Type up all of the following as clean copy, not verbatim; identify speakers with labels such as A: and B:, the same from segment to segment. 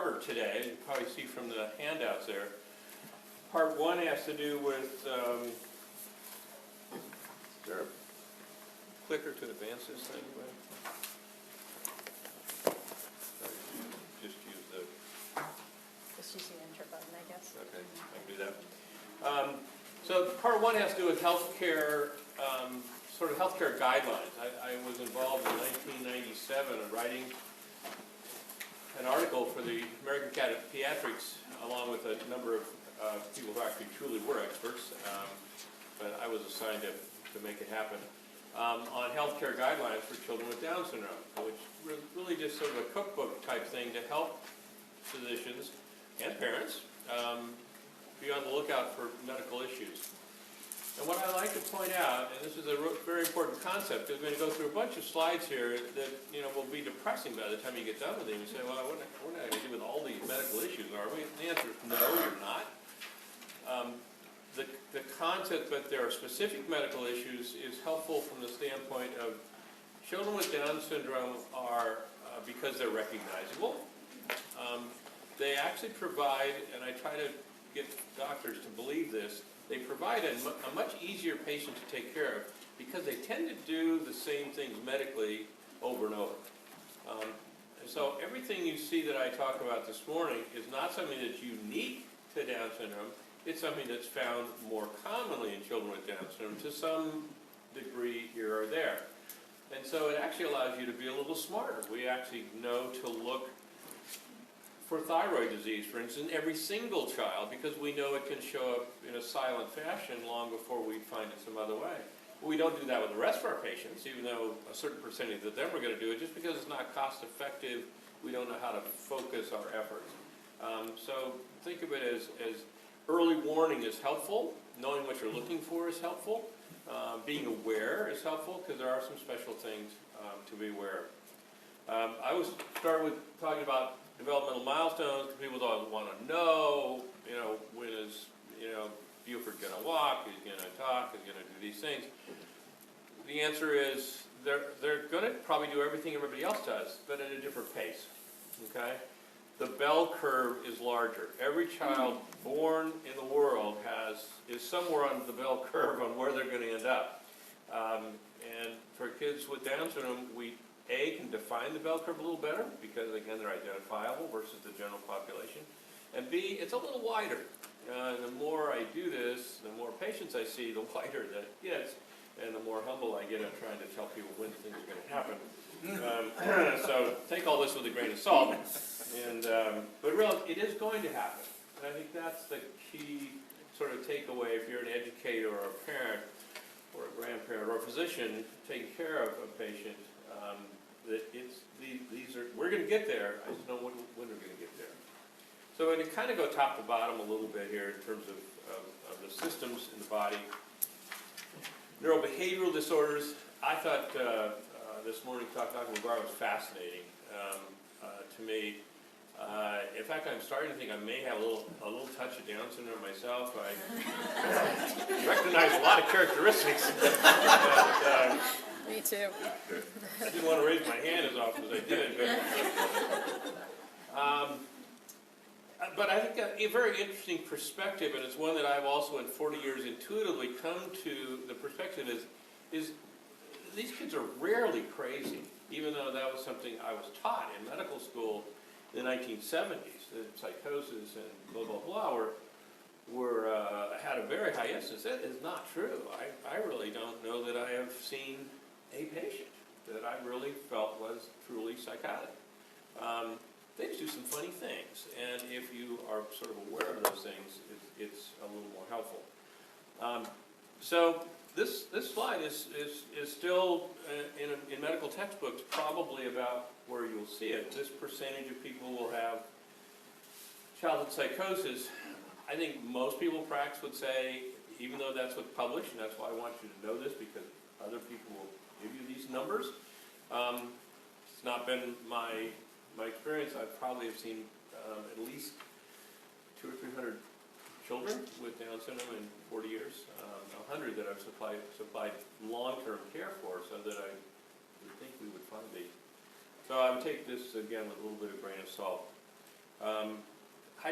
A: two-parter today, you can probably see from the handouts there. Part one has to do with, is there a clicker to advance this thing? Just use the...
B: Just use the enter button, I guess.
A: Okay, I can do that. So part one has to do with healthcare, sort of healthcare guidelines. I was involved in 1997 in writing an article for the American Academy of Pediatrics, along with a number of people who actually truly were experts, but I was assigned to make it happen, on healthcare guidelines for children with Down syndrome, which was really just sort of a cookbook type thing to help physicians and parents be on the lookout for medical issues. And what I like to point out, and this is a very important concept, is we're going to go through a bunch of slides here that will be depressing by the time you get done with them. You say, well, what are I going to do with all these medical issues, are we? The answer is no, you're not. The concept that there are specific medical issues is helpful from the standpoint of children with Down syndrome are, because they're recognizable, they actually provide, and I try to get doctors to believe this, they provide a much easier patient to take care of because they tend to do the same things medically over and over. And so everything you see that I talk about this morning is not something that's unique to Down syndrome. It's something that's found more commonly in children with Down syndrome to some degree here or there. And so it actually allows you to be a little smarter. We actually know to look for thyroid disease, for instance, in every single child, because we know it can show up in a silent fashion long before we find it some other way. We don't do that with the rest of our patients, even though a certain percentage of them are going to do it, just because it's not cost effective. We don't know how to focus our efforts. So think of it as early warning is helpful. Knowing what you're looking for is helpful. Being aware is helpful, because there are some special things to be aware of. I was start with talking about developmental milestones. People don't want to know, when is, Buford going to walk, he's going to talk, he's going to do these things. The answer is they're going to probably do everything everybody else does, but at a different pace, okay? The bell curve is larger. Every child born in the world is somewhere on the bell curve on where they're going to end up. And for kids with Down syndrome, we can define the bell curve a little better because, again, they're identifiable versus the general population. And B, it's a little wider. The more I do this, the more patients I see, the wider that it gets, and the more humble I get in trying to tell people when things are going to happen. So take all this with a grain of salt. And but really, it is going to happen. And I think that's the key sort of takeaway if you're an educator or a parent or a grandparent or a physician taking care of a patient. That we're going to get there. I just don't know when we're going to get there. So we're going to kind of go top to bottom a little bit here in terms of the systems in the body. Neurobehavioral disorders. I thought this morning talking with Bar was fascinating to me. In fact, I'm starting to think I may have a little touch of Down syndrome myself. I recognize a lot of characteristics.
B: Me too.
A: I didn't want to raise my hand as often as I did. But I think a very interesting perspective, and it's one that I've also in 40 years intuitively come to the perspective is these kids are rarely crazy, even though that was something I was taught in medical school in the 1970s. That psychosis and blah, blah, blah had a very high incidence. That is not true. I really don't know that I have seen a patient that I really felt was truly psychotic. They just do some funny things, and if you are sort of aware of those things, it's a little more helpful. So this slide is still in medical textbooks probably about where you'll see it. This percentage of people will have childhood psychosis. I think most people in practice would say, even though that's what's published, and that's why I want you to know this, because other people will give you these numbers. It's not been my experience. I probably have seen at least 200 or 300 children with Down syndrome in 40 years. 100 that I've supplied long-term care for, so that I would think we would find these. So I would take this again with a little bit of grain of salt.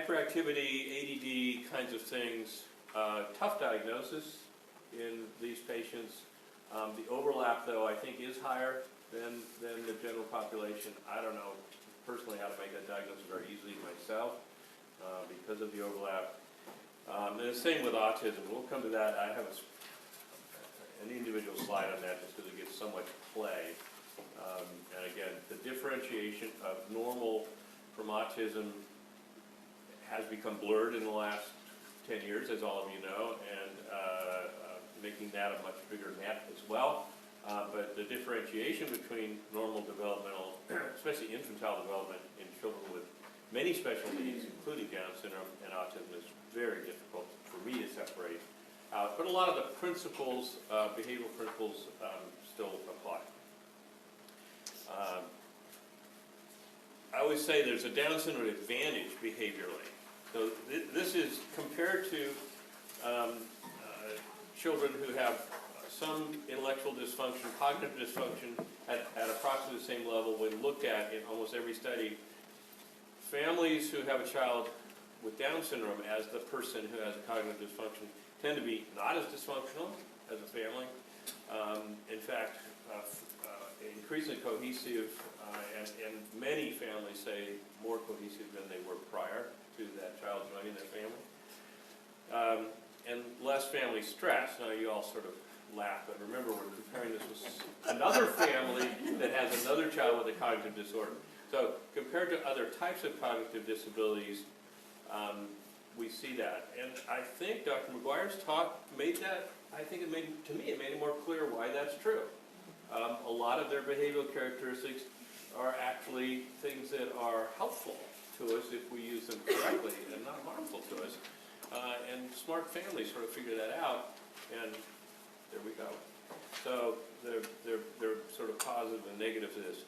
A: hyperactivity, ADD kinds of things, tough diagnosis in these patients. The overlap, though, I think is higher than the general population. I don't know personally how to make that diagnosis very easily myself because of the overlap. And the same with autism. We'll come to that. I have an individual slide on that just because it gets so much play. And again, the differentiation of normal from autism has become blurred in the last 10 years, as all of you know, and making that a much bigger net as well. But the differentiation between normal developmental, especially infantile development in children with many special needs, including Down syndrome and autism, is very difficult for me to separate out. But a lot of the principles, behavioral principles, still apply. I always say there's a Down syndrome advantage behaviorally. So this is compared to children who have some intellectual dysfunction, cognitive dysfunction at approximately the same level when looked at in almost every study. Families who have a child with Down syndrome as the person who has a cognitive dysfunction tend to be not as dysfunctional as a family. In fact, increasingly cohesive, and many families say more cohesive than they were prior to that child joining their family. And less family stress. Now you all sort of laugh, but remember we're comparing this with another family that has another child with a cognitive disorder. So compared to other types of cognitive disabilities, we see that. And I think Dr. McGuire's talk made that, I think it made it more clear why that's true. A lot of their behavioral characteristics are actually things that are helpful to us if we use them correctly and not harmful to us. And smart families sort of figure that out, and there we go. So they're sort of positive and negative to this.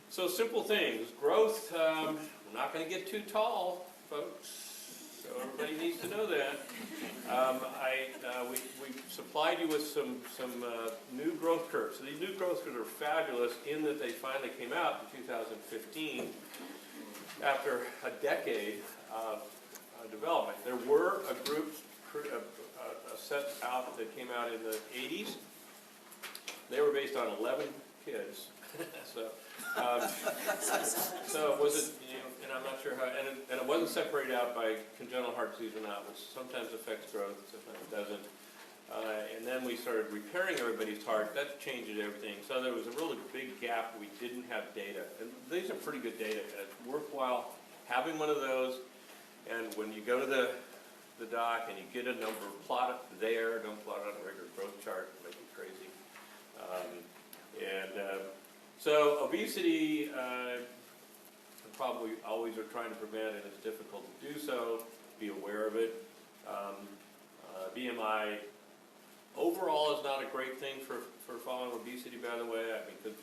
A: So simple things. Growth, we're not going to get too tall, folks. So everybody needs to know that. We supplied you with some new growth curves. So these new growth curves are fabulous in that they finally came out in 2015 after a decade of development. There were a group set out that came out in the 80s. They were based on 11 kids. So was it, and I'm not sure how, and it wasn't separated out by congenital heart disease or not, which sometimes affects growth, sometimes it doesn't. And then we started repairing everybody's heart. That changed everything. So there was a really big gap. We didn't have data. And these are pretty good data. It's worthwhile having one of those. And when you go to the doc and you get a number, plot it there. Don't plot it on a regular growth chart. It'll make you crazy. So obesity, probably always are trying to prevent, and it's difficult to do so. Be aware of it. BMI overall is not a great thing for following obesity, by the way. I mean, because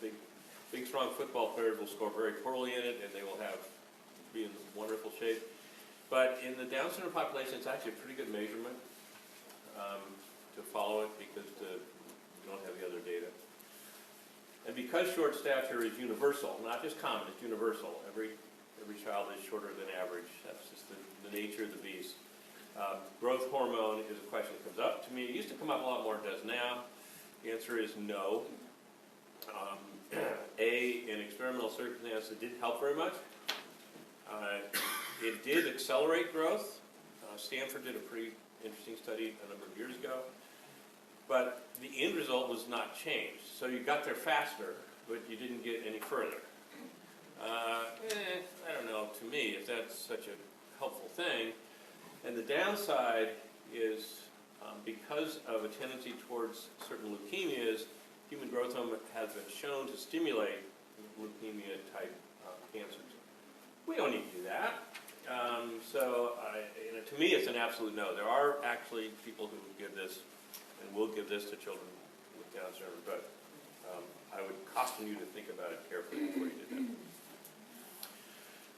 A: big, strong football players will score very poorly in it, and they will be in wonderful shape. But in the Down syndrome population, it's actually a pretty good measurement to follow it because we don't have the other data. And because short stature is universal, not just common, it's universal. Every child is shorter than average. That's just the nature of the beast. Growth hormone is a question that comes up to me. It used to come up a lot more than it does now. The answer is no. In experimental circumstances, it didn't help very much. It did accelerate growth. Stanford did a pretty interesting study a number of years ago. But the end result was not changed. So you got there faster, but you didn't get any further. I don't know, to me, if that's such a helpful thing. And the downside is because of a tendency towards certain leukemias, human growth hormone has been shown to stimulate leukemia-type cancers. We don't need to do that. To me, it's an absolute no. There are actually people who give this and will give this to children with Down syndrome, but I would caution you to think about it carefully before you do that.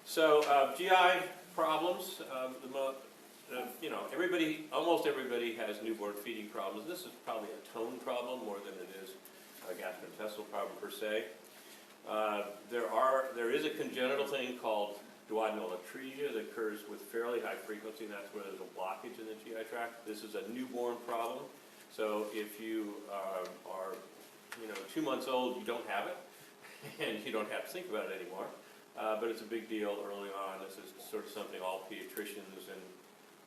A: So GI problems, almost everybody has newborn feeding problems. This is probably a tone problem more than it is a gastrointestinal problem per se. There is a congenital thing called duodenal atresia that occurs with fairly high frequency, and that's where there's a blockage in the GI tract. This is a newborn problem. So if you are 2 months old, you don't have it, and you don't have to think about it anymore. But it's a big deal early on. This is sort of something all pediatricians and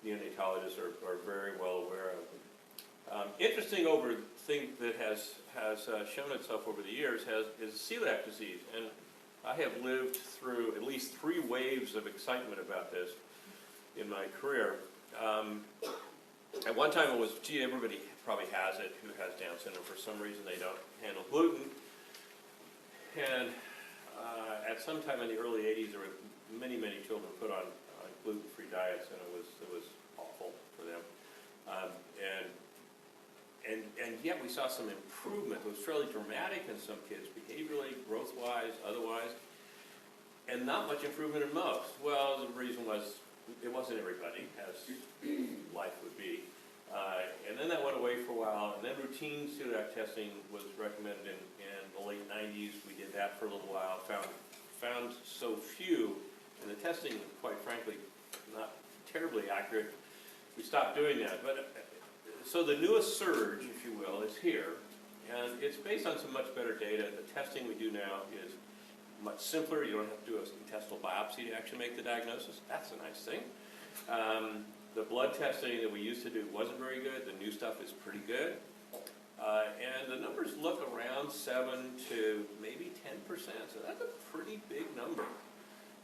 A: neonatologists are very well aware of. Interesting thing that has shown itself over the years is celiac disease. And I have lived through at least 3 waves of excitement about this in my career. At one time it was, gee, everybody probably has it who has Down syndrome. For some reason they don't handle gluten. And at some time in the early 80s, there were many children put on gluten-free diets, and it was awful for them. And yet we saw some improvement. It was fairly dramatic in some kids, behaviorally, growth-wise, otherwise, and not much improvement in most. Well, the reason was it wasn't everybody, as life would be. And then that went away for a while, and then routine celiac testing was recommended in the late 90s. We did that for a little while, found so few, and the testing, quite frankly, not terribly accurate. We stopped doing that. But so the newest surge, if you will, is here, and it's based on some much better data. The testing we do now is much simpler. You don't have to do an intestinal biopsy to actually make the diagnosis. That's a nice thing. The blood testing that we used to do wasn't very good. The new stuff is pretty good. And the numbers look around 7 to maybe 10%. So that's a pretty big number.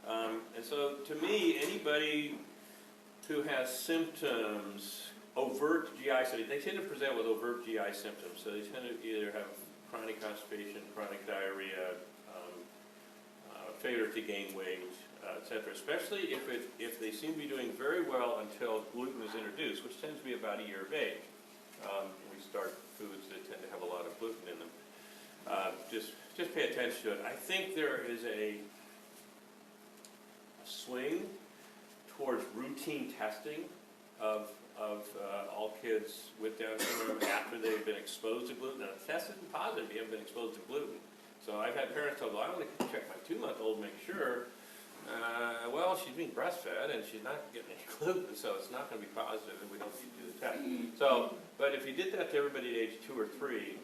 A: And so to me, anybody who has symptoms, overt GI studies, they tend to present with overt GI symptoms. So they tend to either have chronic constipation, chronic diarrhea, failure to gain weight, etc. Especially if they seem to be doing very well until gluten is introduced, which tends to be about a year of age. We start foods that tend to have a lot of gluten in them. Just pay attention to it. I think there is a swing towards routine testing of all kids with Down syndrome after they've been exposed to gluten. Now, the test isn't positive if you haven't been exposed to gluten. So I've had parents tell me, well, I want to check my 2-month-old, make sure. Well, she's being breastfed and she's not getting any gluten, so it's not going to be positive, and we don't need to do the test. So, but if you did that to everybody at age 2 or 3,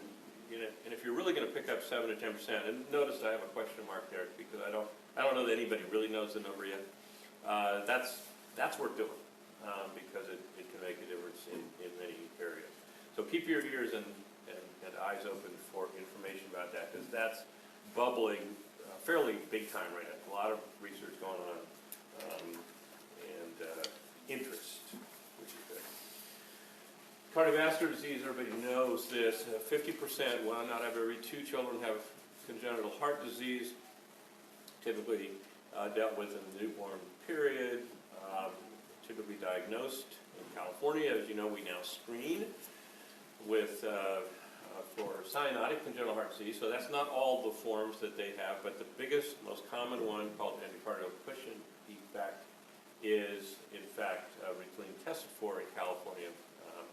A: and if you're really going to pick up 7 to 10%, and notice I have a question mark there because I don't know that anybody really knows the number yet. That's worth doing because it can make a difference in many areas. So keep your ears and eyes open for information about that, because that's bubbling fairly big time right now. A lot of research going on and interest, which is good. Cardiovascular disease, everybody knows this. 50%, 1 out of every 2 children have congenital heart disease, typically dealt with in the newborn period, typically diagnosed in California. As you know, we now screen with for cyanotic congenital heart disease. So that's not all the forms that they have, but the biggest, most common one, called endocardial cushion defect, is in fact routinely tested for in California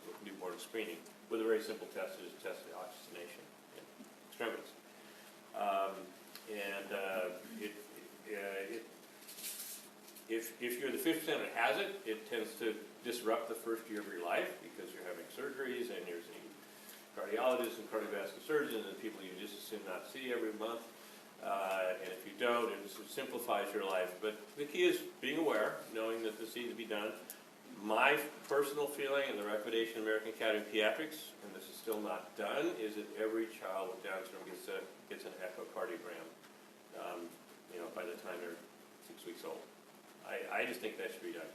A: with newborn screening with a very simple test. Is test the oxygenation in extremities. If you're the 50% that has it, it tends to disrupt the first year of your life because you're having surgeries and you're seeing cardiologists and cardiovascular surgeons and people you just assume not see every month. And if you don't, it simplifies your life. But the key is being aware, knowing that this needs to be done. My personal feeling and the recommendation of the American Academy of Pediatrics, and this is still not done, is that every child with Down syndrome gets an echocardiogram by the time they're 6 weeks old. I just think that should be done.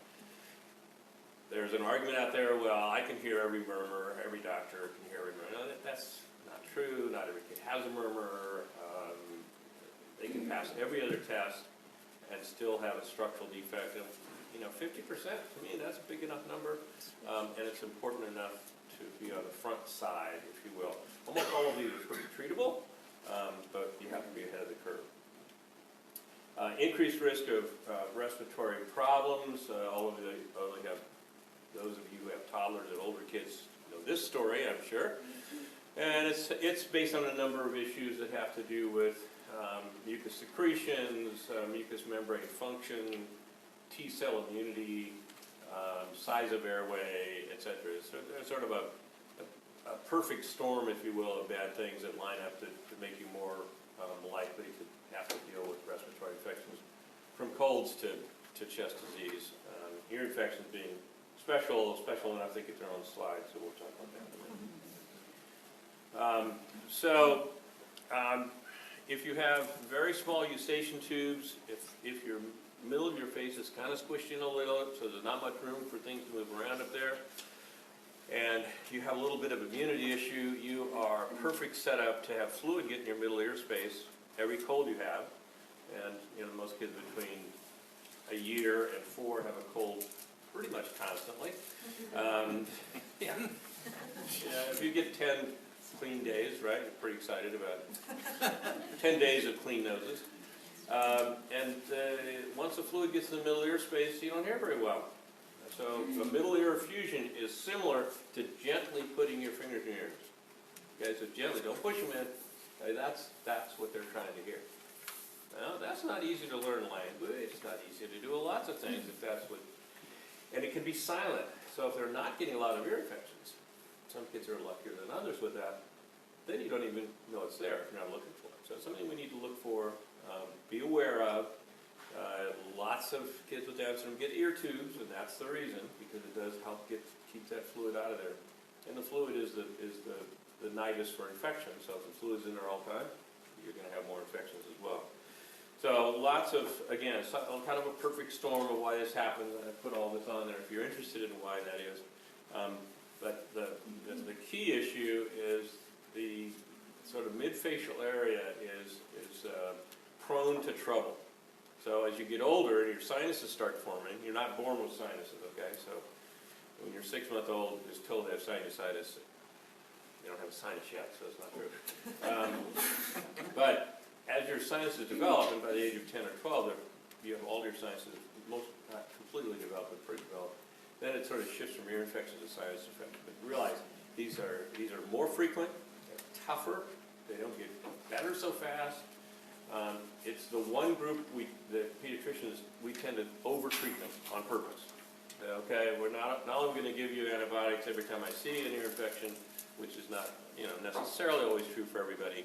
A: There's an argument out there, well, I can hear every murmur, every doctor can hear every murmur. No, that's not true. Not every kid has a murmur. They can pass every other test and still have a structural defect. And, 50%, to me, that's a big enough number, and it's important enough to be on the front side, if you will. Almost all of these are pretty treatable, but you have to be ahead of the curve. Increased risk of respiratory problems. All of you have, those of you who have toddlers and older kids know this story, I'm sure. And it's based on a number of issues that have to do with mucus secretions, mucous membrane function, T-cell immunity, size of airway, etc. So there's sort of a perfect storm, if you will, of bad things that line up to make you more likely to have to deal with respiratory infections, from colds to chest disease. Ear infections being special enough they get their own slide, so we'll talk about that in a minute. If you have very small eustachian tubes, if your middle of your face is kind of squished in a little, so there's not much room for things to move around up there, and you have a little bit of immunity issue, you are perfect setup to have fluid get in your middle ear space every cold you have. And most kids between a year and 4 have a cold pretty much constantly. Yeah. If you get 10 clean days, right, you're pretty excited about it. 10 days of clean noses. Once the fluid gets in the middle ear space, you don't hear very well. So a middle ear effusion is similar to gently putting your fingers in your ears. Okay, so gently, don't push them in. Okay, that's what they're trying to hear. Now, that's not easy to learn language. It's not easy to do lots of things if that's what... And it can be silent. So if they're not getting a lot of ear infections, some kids are luckier than others with that, then you don't even know it's there if you're not looking for it. So it's something we need to look for, be aware of. Lots of kids with Down syndrome get ear tubes, and that's the reason, because it does help keep that fluid out of there. And the fluid is the nidus for infection, so if the fluid's in there all the time, you're going to have more infections as well. So lots of, again, kind of a perfect storm of why this happens, and I put all this on there if you're interested in why that is. But the key issue is the sort of mid-facial area is prone to trouble. So as you get older and your sinuses start forming, you're not born with sinuses, okay? So when you're 6-month-old, is told to have sinusitis. You don't have a sinus yet, so it's not true. But as your sinuses develop, and by the age of 10 or 12, you have all your sinuses, most not completely developed, but pretty developed, then it sort of shifts from ear infection to sinus infection. But realize these are more frequent, they're tougher, they don't get better so fast. It's the one group the pediatricians, we tend to over-treat them on purpose. Okay, we're not only going to give you antibiotics every time I see an ear infection, which is not necessarily always true for everybody.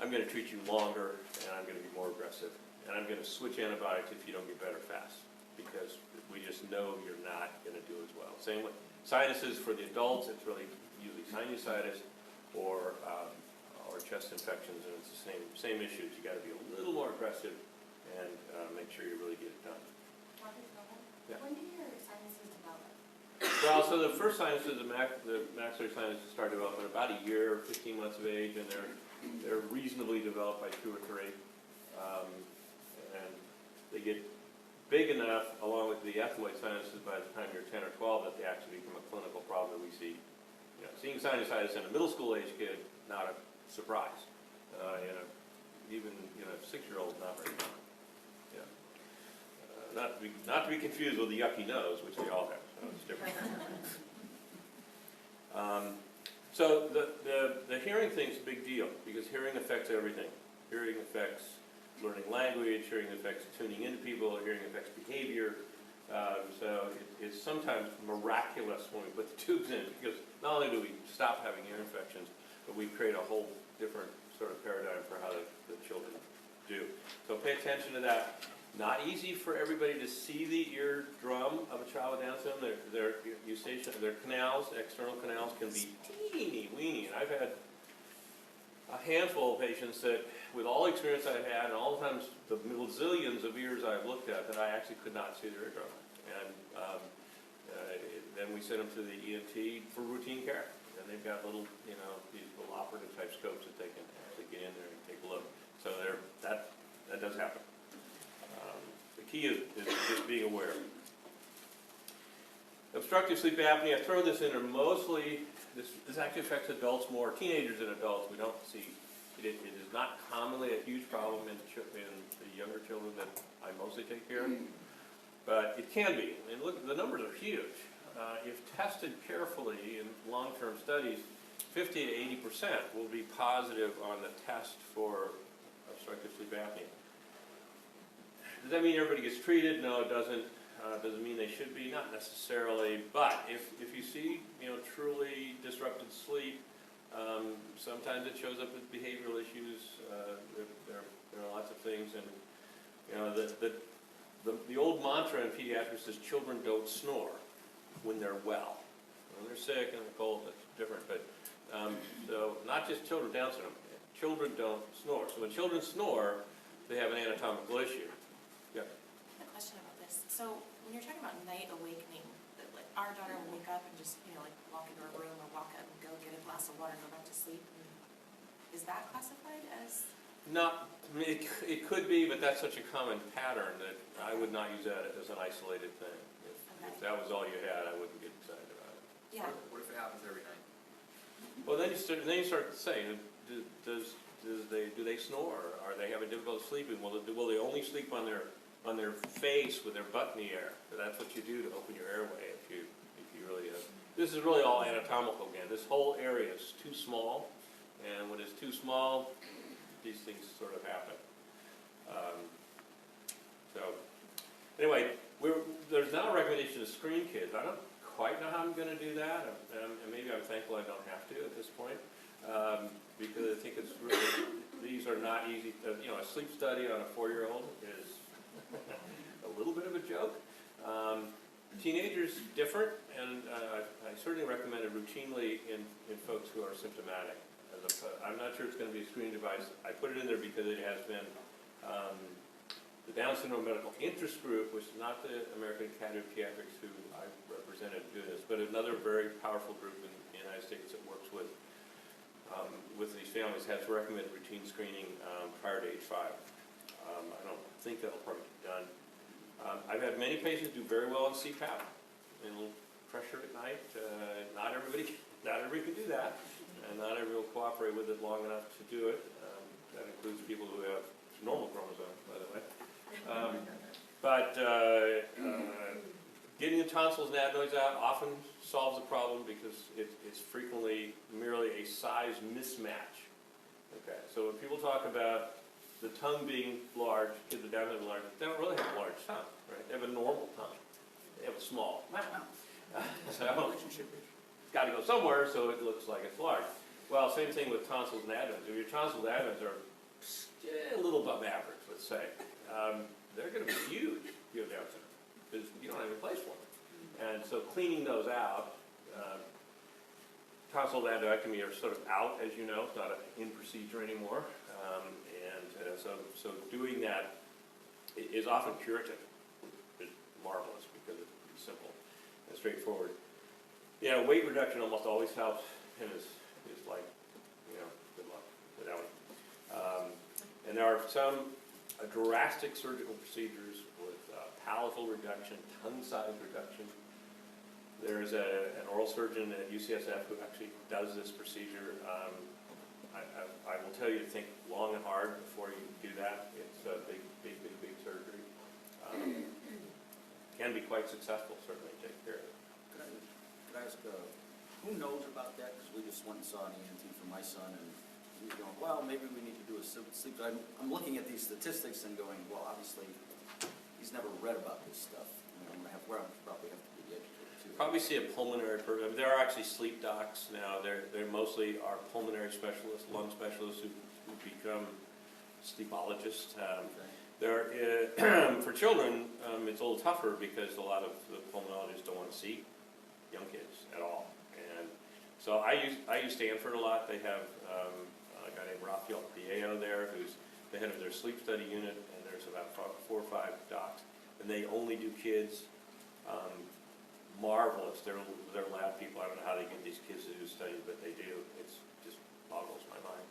A: I'm going to treat you longer, and I'm going to be more aggressive, and I'm going to switch antibiotics if you don't get better fast, because we just know you're not going to do as well. Same with sinuses for the adults, it's really usually sinusitis or chest infections, and it's the same issues. You got to be a little more aggressive and make sure you really get it done. Yeah.
C: When do your sinuses develop?
A: Well, so the first sinuses, the maxillary sinuses start developing about a year, 15 months of age, and they're reasonably developed by 2 or 3. And they get big enough, along with the ethmoid sinuses, by the time you're 10 or 12, that they actually become a clinical problem that we see. Seeing sinusitis in a middle school age kid, not a surprise. Even a 6-year-old, not very common. Yeah. Not to be confused with the yucky nose, which they all have. So it's different. So the hearing thing's a big deal, because hearing affects everything. Hearing affects learning language, hearing affects tuning into people, hearing affects behavior. So it's sometimes miraculous when we put the tubes in, because not only do we stop having ear infections, but we create a whole different sort of paradigm for how the children do. So pay attention to that. Not easy for everybody to see the eardrum of a child with Down syndrome. Their eustachian, their canals, external canals, can be teeny weeny. And I've had a handful of patients that, with all the experience I've had, and all the times, the zillions of ears I've looked at, that I actually could not see their eardrum. And then we send them to the ENT for routine care. And they've got little, these little operative type scopes that they can actually get in there and take a look. So that does happen. The key is just being aware. Obstructive sleep apnea, I throw this in there mostly, this actually affects adults more, teenagers and adults. We don't see, it is not commonly a huge problem in the younger children that I mostly take care of, but it can be. And look, the numbers are huge. If tested carefully in long-term studies, 50 to 80% will be positive on the test for obstructive sleep apnea. Does that mean everybody gets treated? No, it doesn't. Doesn't mean they should be, not necessarily. But if you see, truly disrupted sleep, sometimes it shows up as behavioral issues. There are lots of things, and the old mantra in pediatrics is children don't snore when they're well. When they're sick and they're cold, that's different. But so not just children with Down syndrome. Children don't snore. So when children snore, they have an anatomical issue. Yeah.
C: I have a question about this. So when you're talking about night awakening, like our daughter will wake up and just like walk into her room or walk up and go get a glass of water and go back to sleep. Is that classified as?
A: Not, it could be, but that's such a common pattern that I would not use that as an isolated thing. If that was all you had, I wouldn't get excited about it.
C: Yeah.
D: What if it happens every night?
A: Well, then you start to say, do they snore? Are they having difficulty sleeping? Will they only sleep on their face with their butt in the air? That's what you do to open your airway. If you really this is really all anatomical again. This whole area is too small, and when it's too small, these things sort of happen. So anyway, there's now a recommendation to screen kids. I don't quite know how I'm going to do that, and maybe I'm thankful I don't have to at this point, because I think it's really, these are not easy. A sleep study on a 4-year-old is a little bit of a joke. Teenagers, different, and I certainly recommend it routinely in folks who are symptomatic. I'm not sure it's going to be a screening device. I put it in there because it has been the Down Syndrome Medical Interest Group, which is not the American Academy of Pediatrics, who I represented doing this, but another very powerful group in the United States that works with these families, has recommended routine screening prior to age 5. I don't think that'll probably be done. I've had many patients do very well on CPAP and a little pressure at night. Not everybody can do that, and not everyone will cooperate with it long enough to do it. That includes people who have normal chromosomes, by the way. But getting the tonsils and adenoids out often solves the problem because it's frequently merely a size mismatch. Okay, so when people talk about the tongue being large, kids with Down syndrome large, they don't really have a large tongue, right? They have a normal tongue. They have a small mouth. So it's got to go somewhere so it looks like it's large. Well, same thing with tonsils and adenoids. If your tonsils and adenoids are a little above average, let's say, they're going to be huge if you have Down syndrome because you don't have any place for them. And so cleaning those out, tonsil adenectomy are sort of out, as you know. It's not an in procedure anymore. So doing that is often curative. It's marvelous because it's simple and straightforward. Weight reduction almost always helps, and is like, good luck with that one. And there are some drastic surgical procedures with palatal reduction, tongue size reduction. There's an oral surgeon at UCSF who actually does this procedure. I will tell you to think long and hard before you do that. It's a big surgery. Can be quite successful, certainly, take care of it.
D: Could I ask, who knows about that? Because we just went and saw an ENT for my son, and he was going, well, maybe we need to do a sleep. I'm looking at these statistics and going, well, obviously, he's never read about this stuff. I'm going to probably have to be educated too.
A: Probably see a pulmonary program. There are actually sleep docs now. They're mostly are pulmonary specialists, lung specialists who become sleepologists. For children, it's a little tougher because a lot of the pulmonologists don't want to see young kids at all. And so I use Stanford a lot. They have a guy named Raphael Piello there, who's the head of their sleep study unit, and there's about 4 or 5 docs, and they only do kids. Marvelous. They're lab people. I don't know how they get these kids to do studies, but they do. It's just boggles my mind.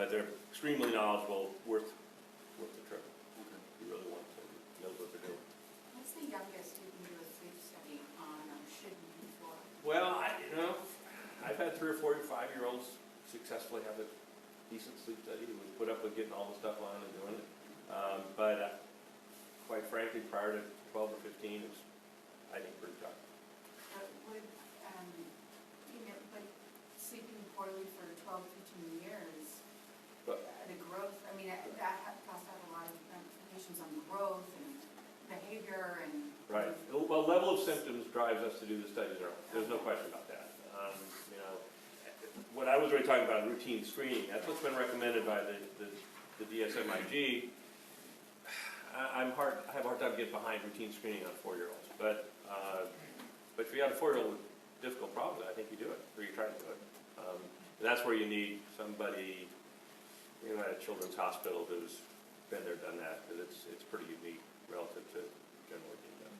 A: But they're extremely knowledgeable, worth the trip. Okay. You really want to know what they're doing.
E: What's the youngest you can do a sleep study on or should be for?
A: Well, I've had 3 or 4 5-year-olds successfully have a decent sleep study who would put up with getting all the stuff on and doing it. But quite frankly, prior to 12 or 15, it's, I think, pretty tough.
E: But sleeping poorly for 12, 15 years,
A: But
E: the growth, that
A: symptoms drives us to do the studies early. There's no question about that. You know, what I was already talking about, routine screening, that's what's been recommended by the DSMIG. I have a hard time getting behind routine screening on 4-year-olds, but if you have a 4-year-old with difficult problems, I think you do it, or you try to do it. And that's where you need somebody, you know, at a children's hospital who's been there, done that, because it's pretty unique relative to generally being done.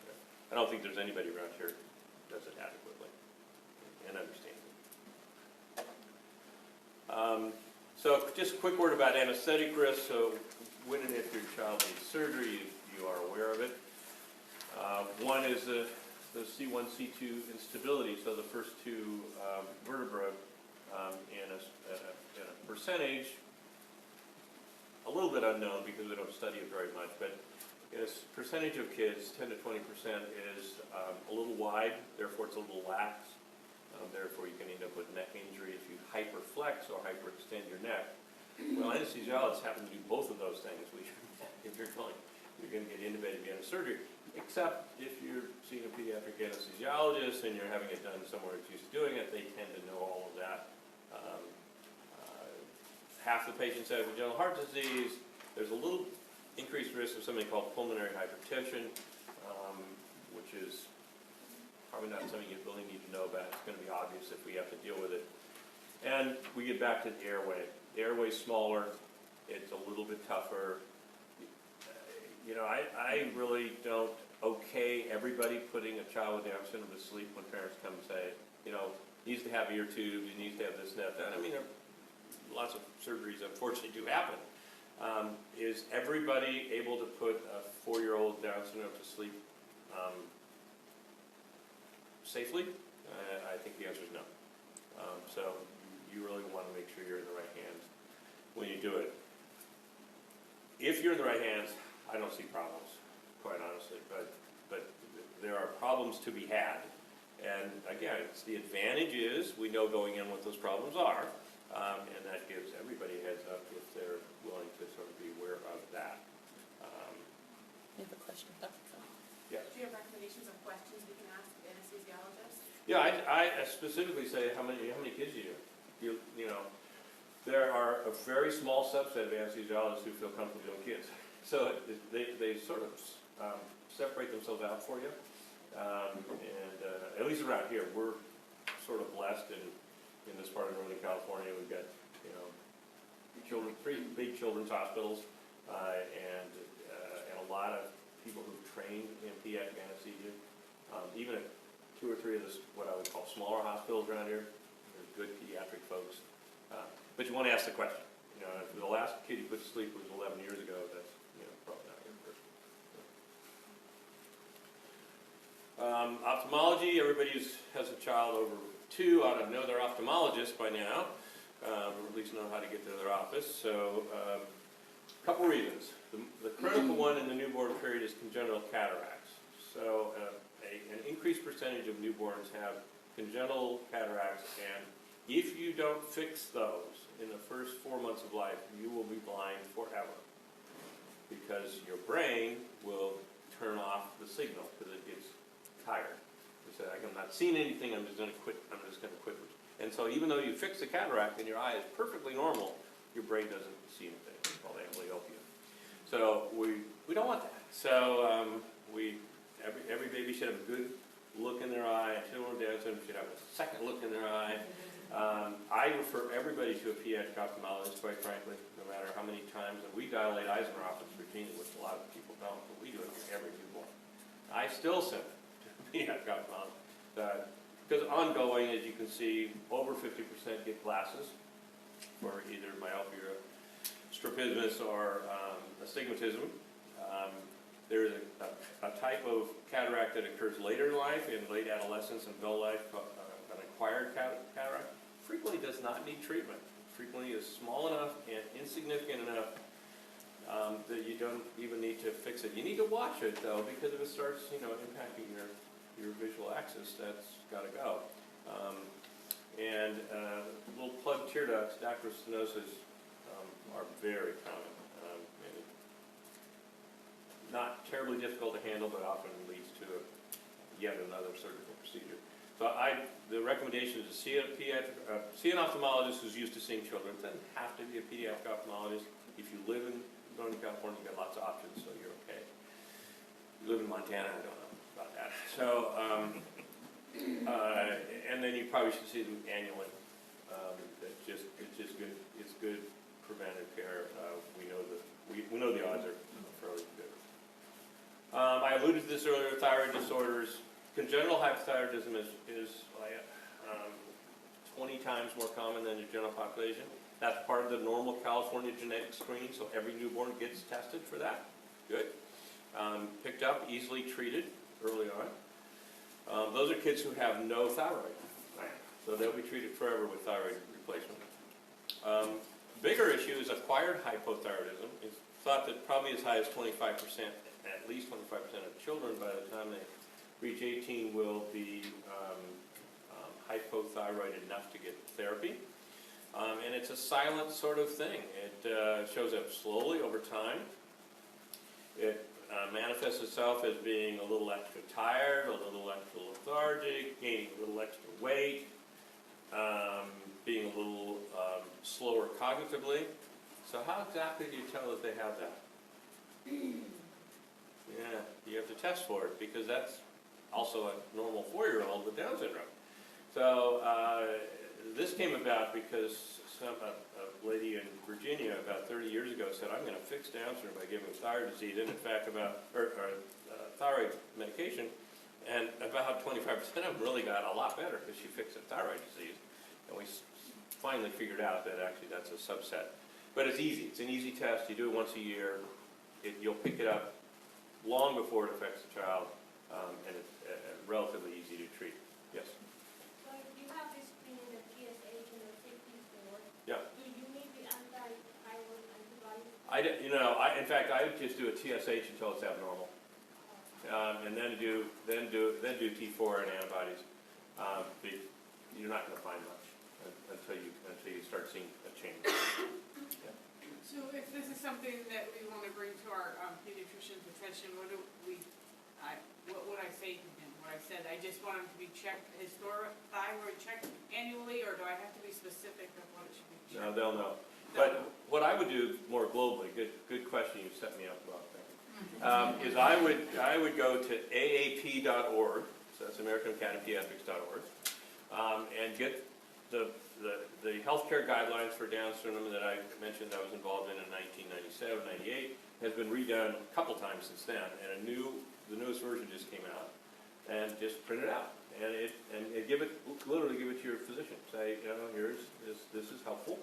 A: Yeah. I don't think there's anybody around here who does it adequately and understands it. So just a quick word about anesthetic risk. So when and if your child needs surgery, you are aware of it. One is the C1, C2 instability, so the first two vertebrae in a percentage, a little bit unknown because we don't study it very much, but in a percentage of kids, 10 to 20% is a little wide, therefore it's a little lax. Therefore you can end up with neck injury if you hyperflex or hyperextend your neck. Well, anesthesiologists happen to do both of those things. If you're going to get intubated via surgery, except if you're seeing a pediatric anesthesiologist and you're having it done somewhere that's used to doing it, they tend to know all of that. Half the patients have congenital heart disease. There's a little increased risk of something called pulmonary hypertension, which is probably not something you really need to know about. It's going to be obvious if we have to deal with it. And we get back to the airway. The airway's smaller. It's a little bit tougher. You know, I really don't okay everybody putting a child with Down syndrome to sleep when parents come and say, you know, needs to have ear tubes, he needs to have this and that. I mean, lots of surgeries unfortunately do happen. Is everybody able to put a 4-year-old Down syndrome to sleep safely? I think the answer is no. So you really want to make sure you're in the right hands when you do it. If you're in the right hands, I don't see problems, quite honestly, but there are problems to be had. And again, it's the advantage is we know going in what those problems are, and that gives everybody a heads up if they're willing to sort of be aware of that.
B: You have a question, Dr. Phil?
A: Yeah.
C: Do you have recommendations of questions we can ask the anesthesiologist?
A: Yeah, I specifically say how many kids you do. You know, there are a very small subset of anesthesiologists who feel comfortable doing kids. So they sort of separate themselves out for you. And at least around here, we're sort of blessed in this part of Northern California. We've got, you know, three big children's hospitals, and a lot of people who've trained in pediatric anesthesia. Even at 2 or 3 of this, what I would call smaller hospitals around here, there's good pediatric folks. But you want to ask the question. You know, if the last kid you put to sleep was 11 years ago, that's, you know, probably not your person. Ophthalmology, everybody has a child over 2 ought to know their ophthalmologist by now, or at least know how to get to their office. So a couple reasons. The critical one in the newborn period is congenital cataracts. So an increased percentage of newborns have congenital cataracts, and if you don't fix those in the first 4 months of life, you will be blind forever, because your brain will turn off the signal because it gets tired. You say, I'm not seeing anything, I'm just going to quit. And so even though you fix the cataract and your eye is perfectly normal, your brain doesn't see anything. It's called amblyopia. So we don't want that. So every baby should have a good look in their eye. Children with Down syndrome should have a second look in their eye. I refer everybody to a pediatric ophthalmologist, quite frankly, no matter how many times. And we dilate eyes in our office routinely, which a lot of people don't, but we do it for every newborn. I still send it to a pediatric ophthalmologist. Because ongoing, as you can see, over 50% get glasses for either myopia, strabismus, or astigmatism. There's a type of cataract that occurs later in life, in late adolescence and adult life, an acquired cataract. Frequently does not need treatment. Frequently is small enough and insignificant enough that you don't even need to fix it. You need to watch it though, because if it starts, you know, impacting your visual axis, that's got to go. And little plugged tear ducts, dacrylate stenosis, are very common. And not terribly difficult to handle, but often leads to yet another surgical procedure. So the recommendation is to see an ophthalmologist who's used to seeing children. It doesn't have to be a pediatric ophthalmologist. If you live in Northern California, you've got lots of options, so you're okay. If you live in Montana, I don't know about that. So, and then you probably should see them annually. It's just good. It's good preventive care. We know the odds are fairly good. I alluded to this earlier. Thyroid disorders. Congenital hypothyroidism is like 20 times more common than the general population. That's part of the normal California genetic screening, so every newborn gets tested for that. Good. Picked up, easily treated early on. Those are kids who have no thyroid, so they'll be treated forever with thyroid replacement. Bigger issue is acquired hypothyroidism. It's thought that probably as high as 25%, at least 25% of children by the time they reach 18 will be hypothyroid enough to get therapy. And it's a silent sort of thing. It shows up slowly over time. It manifests itself as being a little extra tired, a little extra lethargic, gaining a little extra weight, being a little slower cognitively. So how exactly do you tell that they have that? Yeah, you have to test for it because that's also a normal 4-year-old with Down syndrome. So this came about because a lady in Virginia about 30 years ago said, I'm going to fix Down syndrome by giving thyroid disease, and in fact thyroid medication, and about 25% of them really got a lot better because she fixed the thyroid disease. And we finally figured out that actually that's a subset. But it's easy. It's an easy test. You do it once a year. You'll pick it up long before it affects the child, and it's relatively easy to treat. Yes?
F: So if you have this screening, the TSH and the safety score,
A: Yeah.
F: do you need the anti-thyroid antibodies?
A: In fact, I would just do a TSH until it's abnormal, and then do T4 and antibodies. You're not going to find much until you start seeing a change.
E: So if this is something that we want to bring to our pediatrician's attention, what would I say to him? What I said, I just want him to be checked, his thyroid checked annually, or do I have to be specific of what it should be checked?
A: No, they'll know. But what I would do more globally, good question you set me up about, thank you, is I would go to aap.org, so that's American Academy of Pediatrics.org, and get the healthcare guidelines for Down syndrome that I mentioned I was involved in 1997, 98, has been redone a couple times since then, and the newest version just came out, and just print it out, and literally give it to your physician. Say, this is helpful,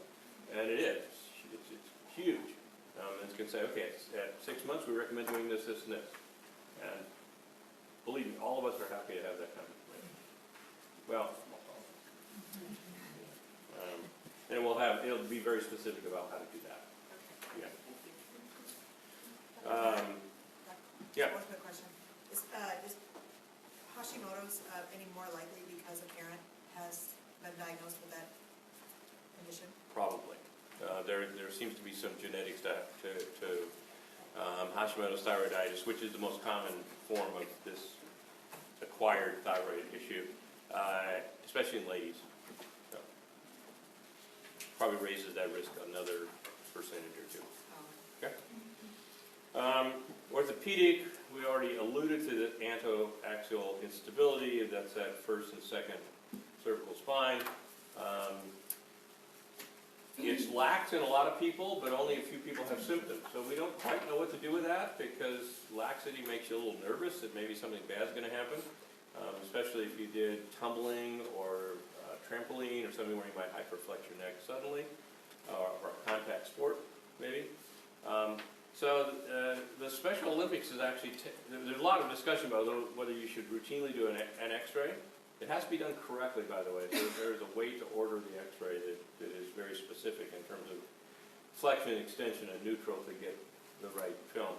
A: and it is. It's huge. And it's going to say, okay, at 6 months we recommend doing this, this, and this, and believe me, all of us are happy to have that kind of information. Well. And it'll be very specific about how to do that. Yeah. Yeah.
G: One quick question. Is Hashimoto's any more likely because a parent has been diagnosed with that condition?
A: Probably. There seems to be some genetics to Hashimoto's thyroiditis, which is the most common form of this acquired thyroid issue, especially in ladies. Probably raises that risk another percentage or two. Okay. Orthopedic, we already alluded to the antoaxial instability. That's that first and second cervical spine. It's lax in a lot of people, but only a few people have symptoms. So we don't quite know what to do with that because laxity makes you a little nervous that maybe something bad is going to happen, especially if you did tumbling or trampoline or something where you might hyperflex your neck suddenly, or a contact sport, maybe. So the Special Olympics is actually, there's a lot of discussion about whether you should routinely do an x-ray. It has to be done correctly, by the way. So there's a way to order the x-ray that is very specific in terms of flexion, extension, and neutral to get the right film.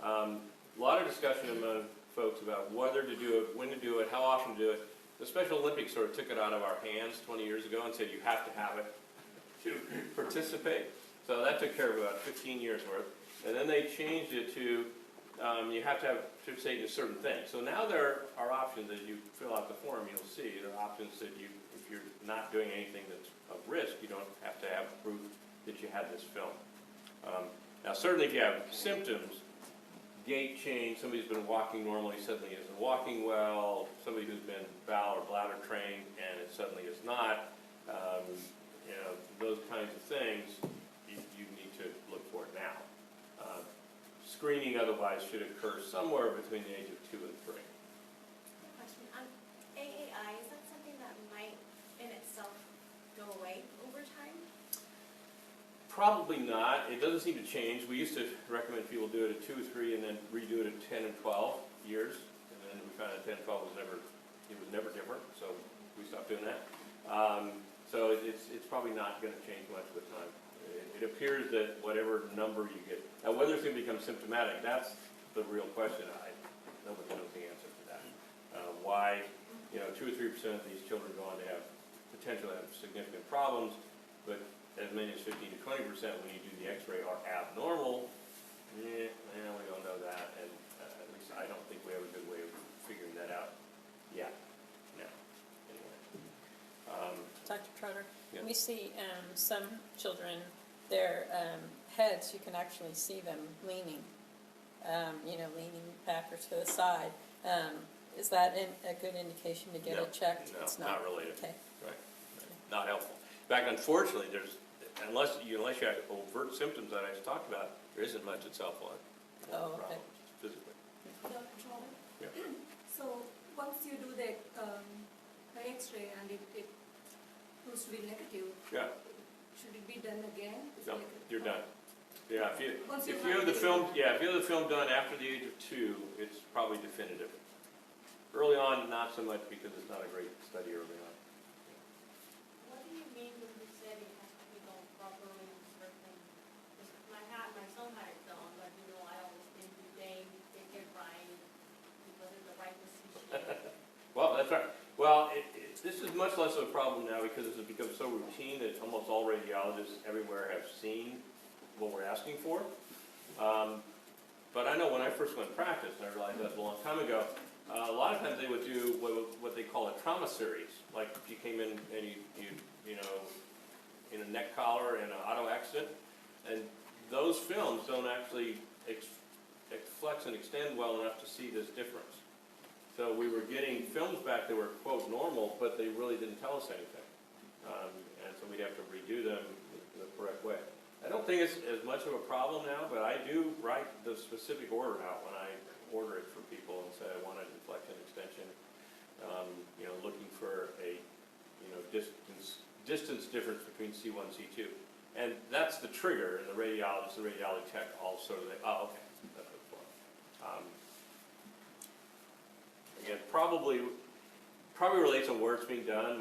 A: A lot of discussion among folks about whether to do it, when to do it, how often to do it. The Special Olympics sort of took it out of our hands 20 years ago and said you have to have it to participate. So that took care of about 15 years worth. And then they changed it to you have to say a certain thing. So now there are options. As you fill out the form, you'll see there are options that you, if you're not doing anything that's of risk, you don't have to have proof that you had this film. Now certainly if you have symptoms, gait change, somebody's been walking normally suddenly isn't walking well, somebody who's been bowel or bladder trained and it suddenly is not, you know, those kinds of things, you need to look for it now. Screening otherwise should occur somewhere between the age of 2 and 3.
F: Question, AAI, is that something that might in itself go away over time?
A: Probably not. It doesn't seem to change. We used to recommend people do it at 2 or 3 and then redo it at 10 and 12 years. And then we found that 10 and 12 was never different, so we stopped doing that. So it's probably not going to change much with time. It appears that whatever number you get, now whether it's going to become symptomatic, that's the real question. Nobody knows the answer to that. Why, 2 or 3% of these children go on to have potentially have significant problems, but as many as 15 to 20% when you do the X-ray are abnormal. We don't know that, and at least I don't think we have a good way of figuring that out yet. No. Anyway.
B: Dr. Trotter,
A: Yeah.
B: we see some children, their heads, you can actually see them leaning, leaning back or to the side. Is that a good indication to get
A: No,
B: it checked?
A: no,
B: It's
A: not related.
B: Okay.
A: Right. Not helpful. In fact, unfortunately, unless you have overt symptoms that I just talked about, there isn't much at cell phone
B: Okay.
A: problems physically.
F: Dr. Trotter?
A: Yeah.
F: So once you do the X-ray and it proves to be negative,
A: Yeah.
F: should it be done again? Is
A: No,
F: it like
A: you're done. Yeah,
F: Once
A: if
F: you
A: you have the
F: have
A: film,
F: the-
A: if you have the film done after the age of 2, it's probably definitive. Early on, not so much because it's not a great study early on.
F: What do you mean when you said it has to be done properly in certain, because my son had it done, but I always think they get it right because it's the right decision.
A: Well, that's right. Well, this is much less of a problem now because this has become so routine that almost all radiologists everywhere have seen what we're asking for. But I know when I first went to practice, and I realized that a long time ago, a lot of times they would do what they call a trauma series. Like if you came in and you in a neck collar and an auto accident, and those films don't actually flex and extend well enough to see this difference. So we were getting films back that were, quote, normal, but they really didn't tell us anything. And so we'd have to redo them the correct way. I don't think it's as much of a problem now, but I do write the specific order out when I order it for people and say I want a deflection extension, looking for a, distance difference between C1 and C2. And that's the trigger, and the radiology tech all sort of, okay, that's what's for. Again, probably relates on where it's being done.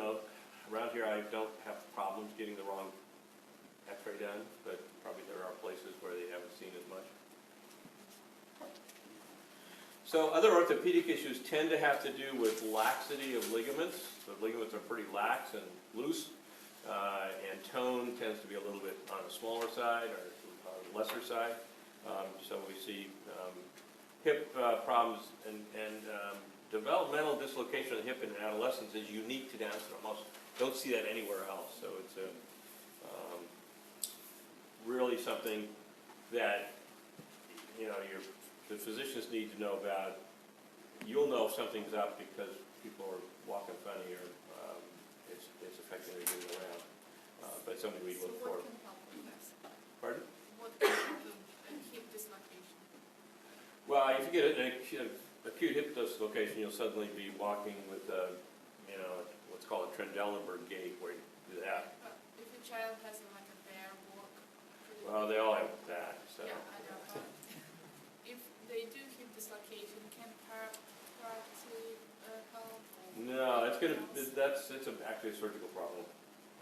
A: Around here, I don't have problems getting the wrong X-ray done, but probably there are places where they haven't seen as much. So other orthopedic issues tend to have to do with laxity of ligaments. The ligaments are pretty lax and loose, and tone tends to be a little bit on the smaller side or lesser side. So we see hip problems and developmental dislocation of the hip in adolescence is unique to Down syndrome. Most don't see that anywhere else. So it's really something that the physicians need to know about. You'll know if something's up because people are walking funny or it's affecting their getting around. But something we look for.
F: What can help with this?
A: Pardon?
F: What can help with hip dislocation?
A: Well, if you get an acute hip dislocation, you'll suddenly be walking with what's called a Trendelenburg gait, where you do that.
F: If a child has like a bear walk.
A: Well, they all have that. So.
F: Yeah, I know. If they do hip dislocation, can paralysis help?
A: No, it's actually a surgical problem.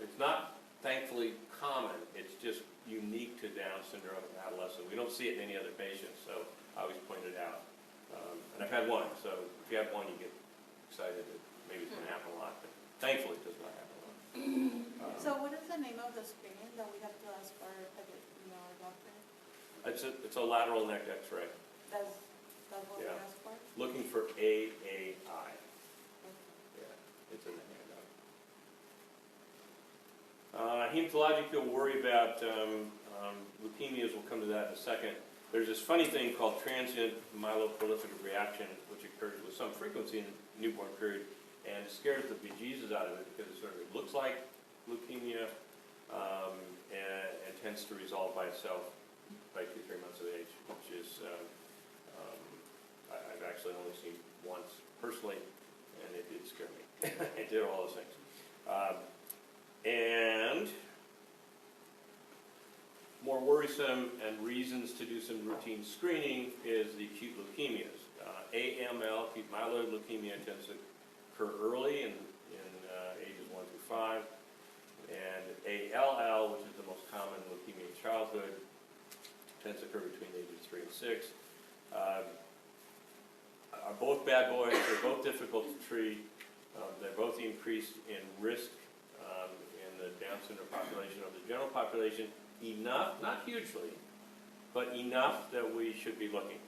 A: It's not, thankfully, common. It's just unique to Down syndrome in adolescents. We don't see it in any other patients, so I always point it out. And I've had one, so if you have one, you get excited that maybe it's going to happen a lot, but thankfully it does not happen a lot.
H: So what is the name of the screening that we have to ask for our doctor?
A: It's a lateral neck X-ray.
H: Does That's what we
A: Yeah.
H: asked for?
A: Looking for AAI. Yeah, it's in the handout. Hematologic, you'll worry about leukemias. We'll come to that in a second. There's this funny thing called transient myeloproliferative reaction, which occurs with some frequency in the newborn period, and it scares the bejesus out of it because it sort of looks like leukemia and tends to resolve by itself by 2-3 months of age, which is I've actually only seen once personally, and it did scare me. It did all those things. And more worrisome and reasons to do some routine screening is the acute leukemias. AML, acute myeloid leukemia, tends to occur early in ages 1 through 5. And ALL, which is the most common leukemia in childhood, tends to occur between ages 3 and 6. Are both bad boys. They're both difficult to treat. They're both increased in risk in the Down syndrome population or the general population. Enough, not hugely, but enough that we should be looking.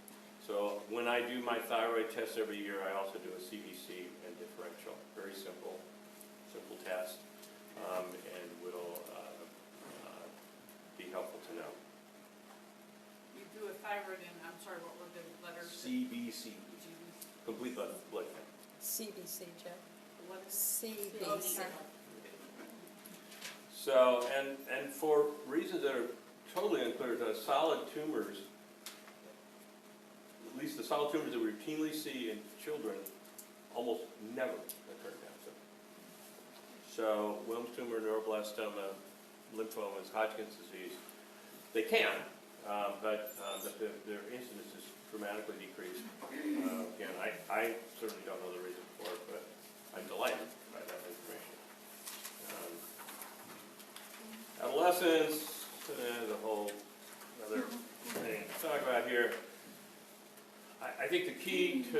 A: So when I do my thyroid test every year, I also do a CBC and differential. Very simple test, and will be helpful to know.
E: You do a thyroid and, I'm sorry, what were the letters?
A: CBC, complete blood count.
B: CBC, Joe.
E: What is?
B: CBC.
A: So, and for reasons that are totally unclear to us, solid tumors, at least the solid tumors that we routinely see in children, almost never occur in Down syndrome. So, Wilms tumor, neuroblastoma, lymphomas, Hodgkin's disease, they can, but their incidence is dramatically decreased. Again, I certainly don't know the reason for it, but I'm delighted by that information. Adolescence, there's a whole other thing to talk about here. I think the key to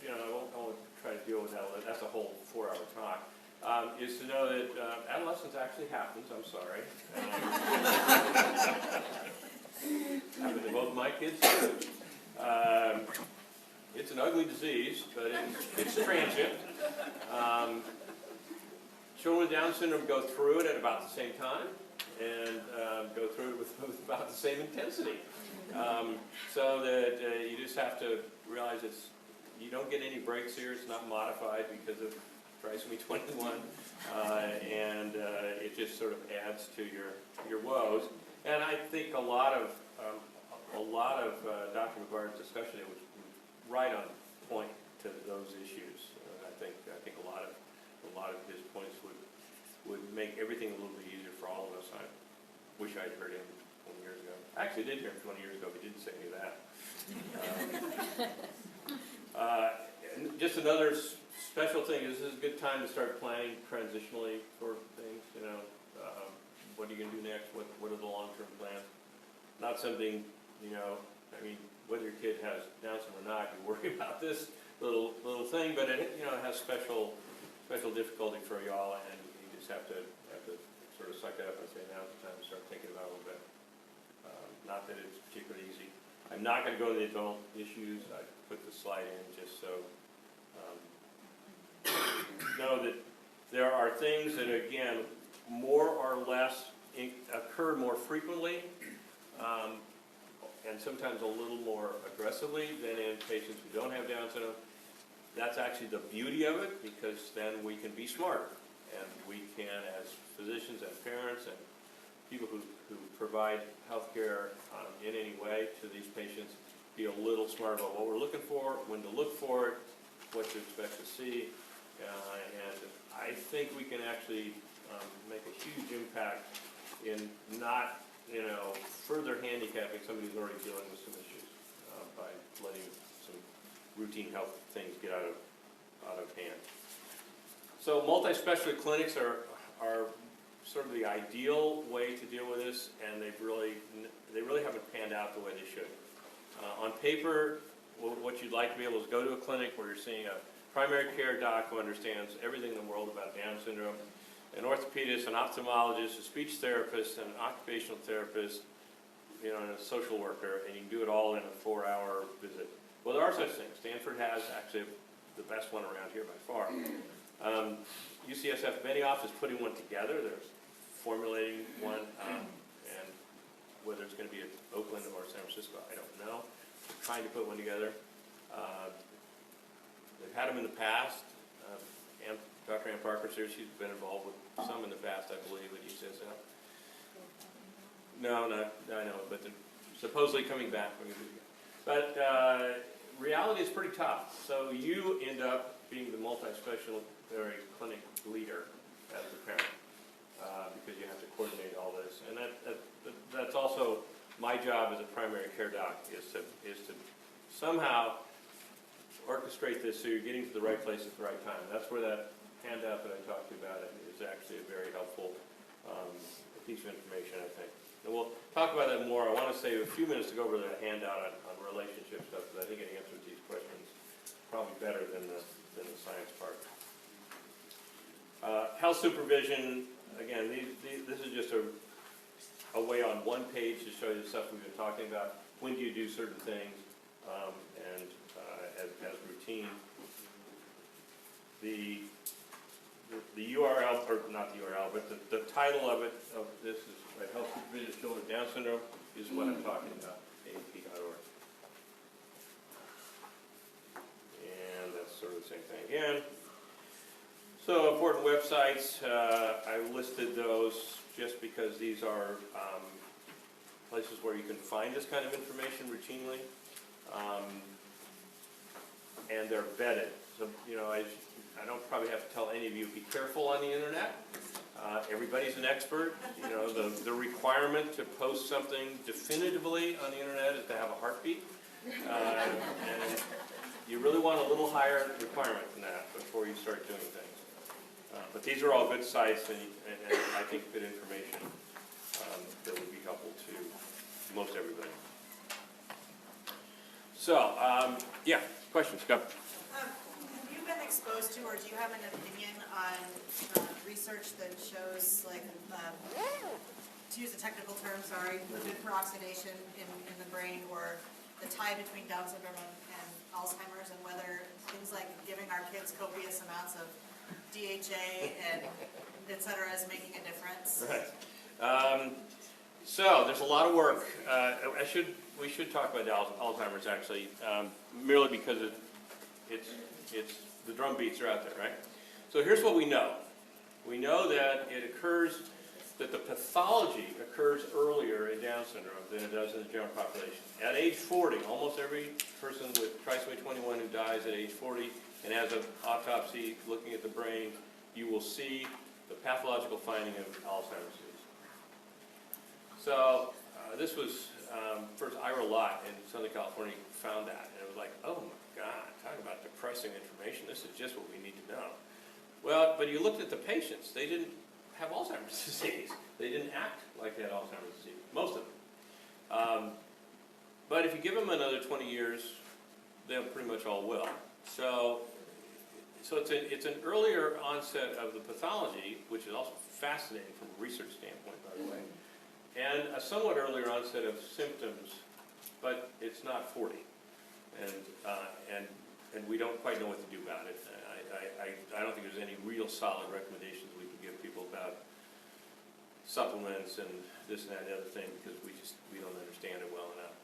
A: I won't try to deal with that, that's a whole 4-hour talk, is to know that adolescence actually happens, I'm sorry. Happened to both my kids too. It's an ugly disease, but it's transient. Children with Down syndrome go through it at about the same time and go through it with about the same intensity. So that you just have to realize you don't get any breaks here. It's not modified because of trisomy 21, and it just sort of adds to your woes. And I think a lot of Dr. McGuire's discussion was right on point to those issues. I think a lot of his points would make everything a little bit easier for all of us. I wish I'd heard him 20 years ago. Actually, I did hear him 20 years ago, but he didn't say any of that. And just another special thing is this is a good time to start planning transitionally for things. What are you going to do next? What are the long-term plans? Not something, whether your kid has Down syndrome or not, you worry about this little thing, but it has special difficulty for y'all, and you just have to sort of suck it up and say now's the time to start thinking about it a little bit. Not that it's particularly easy. I'm not going to go to the adult issues. I put the slide in just so know that there are things that, again, more or less occur more frequently and sometimes a little more aggressively than in patients who don't have Down syndrome. That's actually the beauty of it, because then we can be smarter, and we can, as physicians and parents and people who provide health care in any way to these patients, be a little smarter about what we're looking for, when to look for it, what to expect to see, and I think we can actually make a huge impact in not, further handicapping somebody who's already dealing with some issues by letting some routine health things get out of hand. So multi-specialty clinics are sort of the ideal way to deal with this, and they really haven't panned out the way they should. On paper, what you'd like to be able to is go to a clinic where you're seeing a primary care doc who understands everything in the world about Down syndrome, an orthopedist, an ophthalmologist, a speech therapist, an occupational therapist, and a social worker, and you can do it all in a 4-hour visit. Well, there are such things. Stanford has actually the best one around here by far. UCSF Benioff is putting one together. They're formulating one, and whether it's going to be at Oakland or San Francisco, I don't know. They're trying to put one together. They've had them in the past. Dr. Ann Parker's here. She's been involved with some in the past, I believe, at UCSF. No, I know, but they're supposedly coming back. But reality is pretty tough. So you end up being the multi-specialty clinic leader as the parent because you have to coordinate all this. And that's also my job as a primary care doc is to somehow orchestrate this so you're getting to the right place at the right time. That's where that handout that I talked to you about is actually a very helpful piece of information, I think. And we'll talk about that more. I want to save a few minutes to go over the handout on relationship stuff because I think it answers these questions probably better than the science part. Health supervision, again, this is just a way on one page to show you the stuff we've been talking about. When do you do certain things and as routine. The URL, or not the URL, but the title of this is Health Supervision of Children with Down Syndrome is what I'm talking about, AAP.org. And that's sort of the same thing again. So important websites, I listed those just because these are places where you can find this kind of information routinely. And they're vetted. So, you know, I don't probably have to tell any of you, be careful on the internet. Everybody's an expert. You know, the requirement to post something definitively on the internet is to have a heartbeat. And you really want a little higher requirement than that before you start doing things. But these are all good sites and I think good information that would be helpful to most everybody. So, yeah, questions, go.
G: Have you been exposed to, or do you have an opinion on research that shows, like, to use a technical term, sorry, lipid peroxidation in the brain, or the tie between Down syndrome and Alzheimer's, and whether things like giving our kids copious amounts of DHA and et cetera is making a difference?
A: Right. So there's a lot of work. We should talk about Alzheimer's actually, merely because it's the drum beats are out there, right? So here's what we know. We know that that the pathology occurs earlier in Down syndrome than it does in the general population. At age 40, almost every person with trisomy 21 who dies at age 40 and has an autopsy looking at the brain, you will see the pathological finding of Alzheimer's disease. So this was first Ira Lott in Southern California found that, and it was like, oh my God, talk about depressing information. This is just what we need to know. Well, but you looked at the patients; they didn't have Alzheimer's disease. They didn't act like they had Alzheimer's disease, most of them. But if you give them another 20 years, they pretty much all will. So it's an earlier onset of the pathology, which is also fascinating from a research standpoint, by the way, and a somewhat earlier onset of symptoms, but it's not 40, and we don't quite know what to do about it. I don't think there's any real solid recommendations we can give people about supplements and this and that and the other thing because we don't understand it well enough.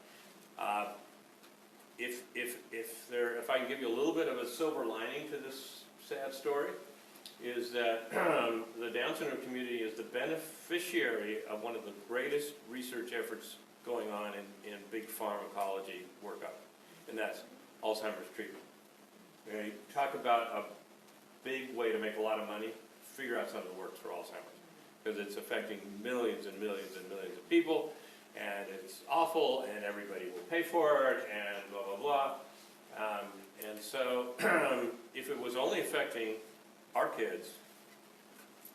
A: If I can give you a little bit of a silver lining to this sad story, is that the Down syndrome community is the beneficiary of one of the greatest research efforts going on in big pharmacology workup, and that's Alzheimer's treatment. You talk about a big way to make a lot of money, figure out something that works for Alzheimer's, because it's affecting millions and millions and millions of people, and it's awful, and everybody will pay for it, and blah, blah, blah. And so if it was only affecting our kids,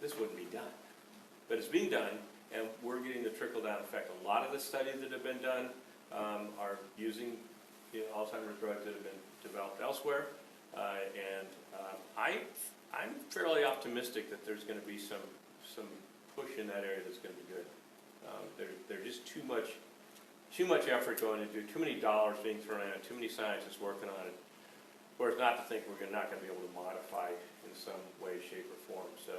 A: this wouldn't be done. But it's being done, and we're getting the trickle-down effect. A lot of the studies that have been done are using Alzheimer's drugs that have been developed elsewhere. I'm fairly optimistic that there's going to be some push in that area that's going to be good. There's just too much too much effort going into it, too many dollars being thrown at it, too many scientists working on it. Whereas not to think we're not going to be able to modify in some way, shape, or form. So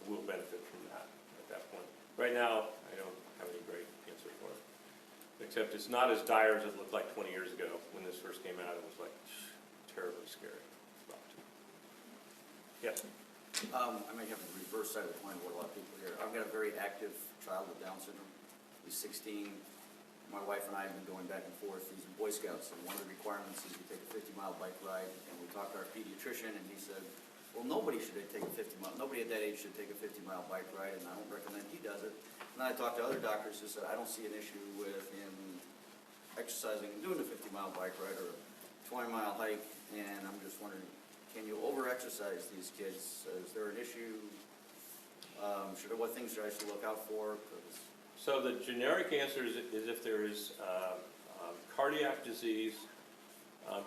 A: we'll benefit from that at that point. Right now, I don't have any great answer for it. Except it's not as dire as it looked like 20 years ago when this first came out. It was like terribly scary. Yes.
D: I may have the reverse side of the coin of what a lot of people hear. I've got a very active child with Down syndrome. He's 16. My wife and I have been going back and forth. He's in Boy Scouts, and one of the requirements is you take a 50-mile bike ride. And we talked to our pediatrician, and he said, well, nobody should take a 50-mile. Nobody at that age should take a 50-mile bike ride, and I don't recommend he does it. And I talked to other doctors who said, I don't see an issue with him exercising and doing a 50-mile bike ride or a 20-mile hike. And I'm just wondering, can you over-exercise these kids? Is there an issue? What things should I look out for? 'Cause
A: So the generic answer is if there is cardiac disease,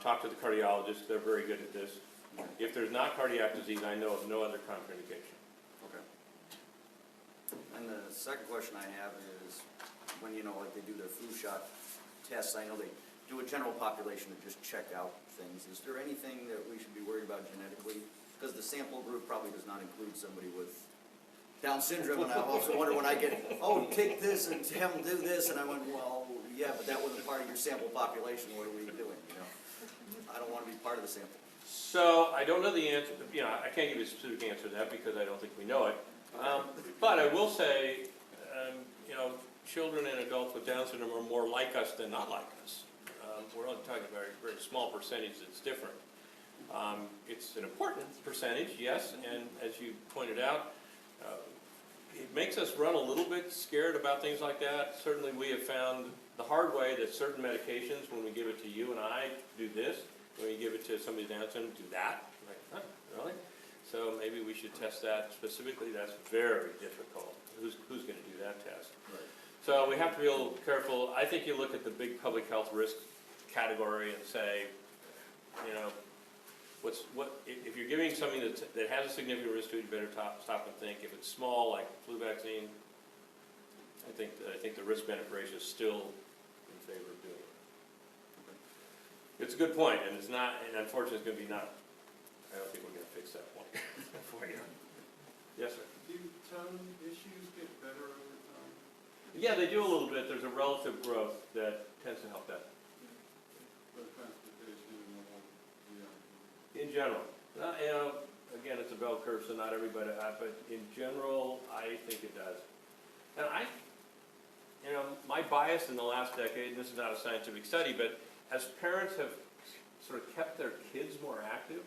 A: talk to the cardiologist. They're very good at this. If there's not cardiac disease, I know of no other contraindication.
D: Okay. And the second question I have is, when, like they do their flu shot tests, I know they do a general population to just check out things. Is there anything that we should be worried about genetically? Because the sample group probably does not include somebody with Down syndrome, and I also wonder when I get, oh, take this and have them do this, and I went, well, yeah, but that wasn't part of your sample population. What are we doing? I don't want to be part of the sample.
A: So I don't know the answer. I can't give you a specific answer to that because I don't think we know it. But I will say, children and adults with Down syndrome are more like us than not like us. We're only talking about a very small percentage that's different. It's an important percentage, yes, and as you pointed out, it makes us run a little bit scared about things like that. Certainly we have found the hard way that certain medications, when we give it to you and I, do this. When we give it to somebody with Down syndrome, do that. Like, huh, really? So maybe we should test that specifically. That's very difficult. Who's going to do that test?
D: Right.
A: So we have to be a little careful. I think you look at the big public health risk category and say, if you're giving something that has a significant risk to it, you better stop and think. If it's small, like flu vaccine, I think the risk-benefit ratio is still in favor of doing it. It's a good point, and it's not, and unfortunately, it's going to be not. I don't think we're going to fix that point for you. Yes, sir.
I: Do tone issues get better over time?
A: Yeah, they do a little bit. There's a relative growth that tends to help that.
I: But transportation and all, yeah.
A: In general, again, it's a bell curve, so not everybody. But in general, I think it does. And my bias in the last decade, and this is not a scientific study, but as parents have sort of kept their kids more active,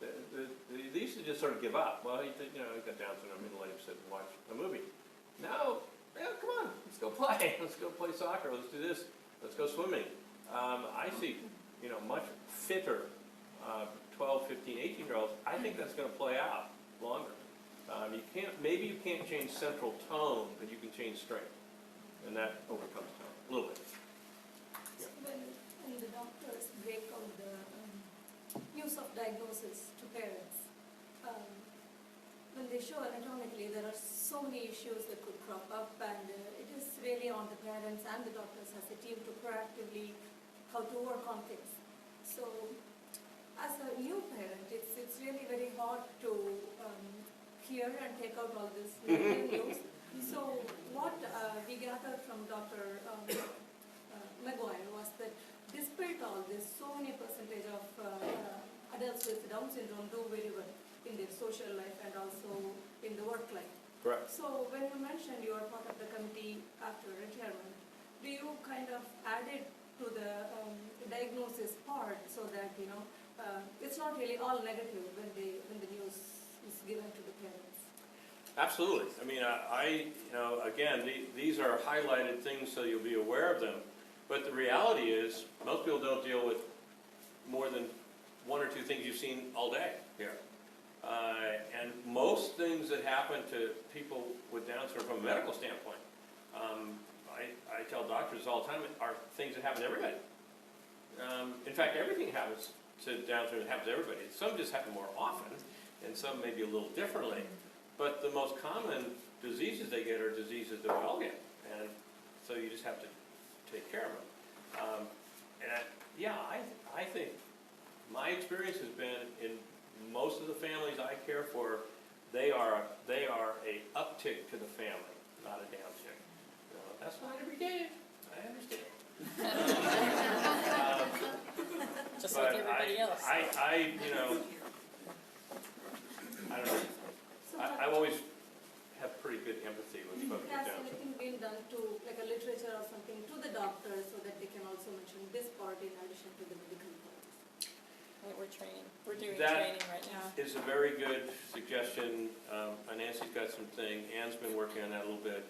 A: they used to just sort of give up. Well, he got Down syndrome, I'm going to let him sit and watch a movie. Now, come on, let's go play. Let's go play soccer. Let's do this. Let's go swimming. I see, much fitter 12, 15, 18-year-olds. I think that's going to play out longer. Maybe you can't change central tone, but you can change strength, and that overcomes tone a little bit.
J: So when the doctors break out the use of diagnosis to parents, when they show anatomically, there are so many issues that could crop up, and it is really on the parents and the doctors as a team to proactively how to work on things. So as a new parent, it's really very hard to hear and take out all this news. So what we gathered from Dr. Maguire was that despite all this, so many percentage of adults with Down syndrome do very well in their social life and also in the work life.
A: Correct.
J: So when you mentioned you are part of the committee after retirement, do you kind of add it to the diagnosis part so that it's not really all negative when the news is given to the parents?
A: Absolutely. I mean, again, these are highlighted things so you'll be aware of them. But the reality is, most people don't deal with more than one or two things you've seen all day here. And most things that happen to people with Down syndrome from a medical standpoint, I tell doctors all the time, are things that happen to everybody. In fact, everything happens to Down syndrome, happens to everybody. Some just happen more often, and some maybe a little differently. But the most common diseases they get are diseases that we all get. And So you just have to take care of them. I think my experience has been in most of the families I care for, they are a uptick to the family, not a downtick. That's not every day, I understand.
B: Just like everybody else.
A: I don't know.
J: So
A: I always have pretty good empathy with folks with
J: has
A: Down syndrome.
J: anything been done to, like a literature or something, to the doctors so that they can also mention this part in addition to the medical part?
B: We're training, we're doing
A: That-
B: training right now.
A: It's a very good suggestion. Nancy's got some thing. Ann's been working on that a little bit.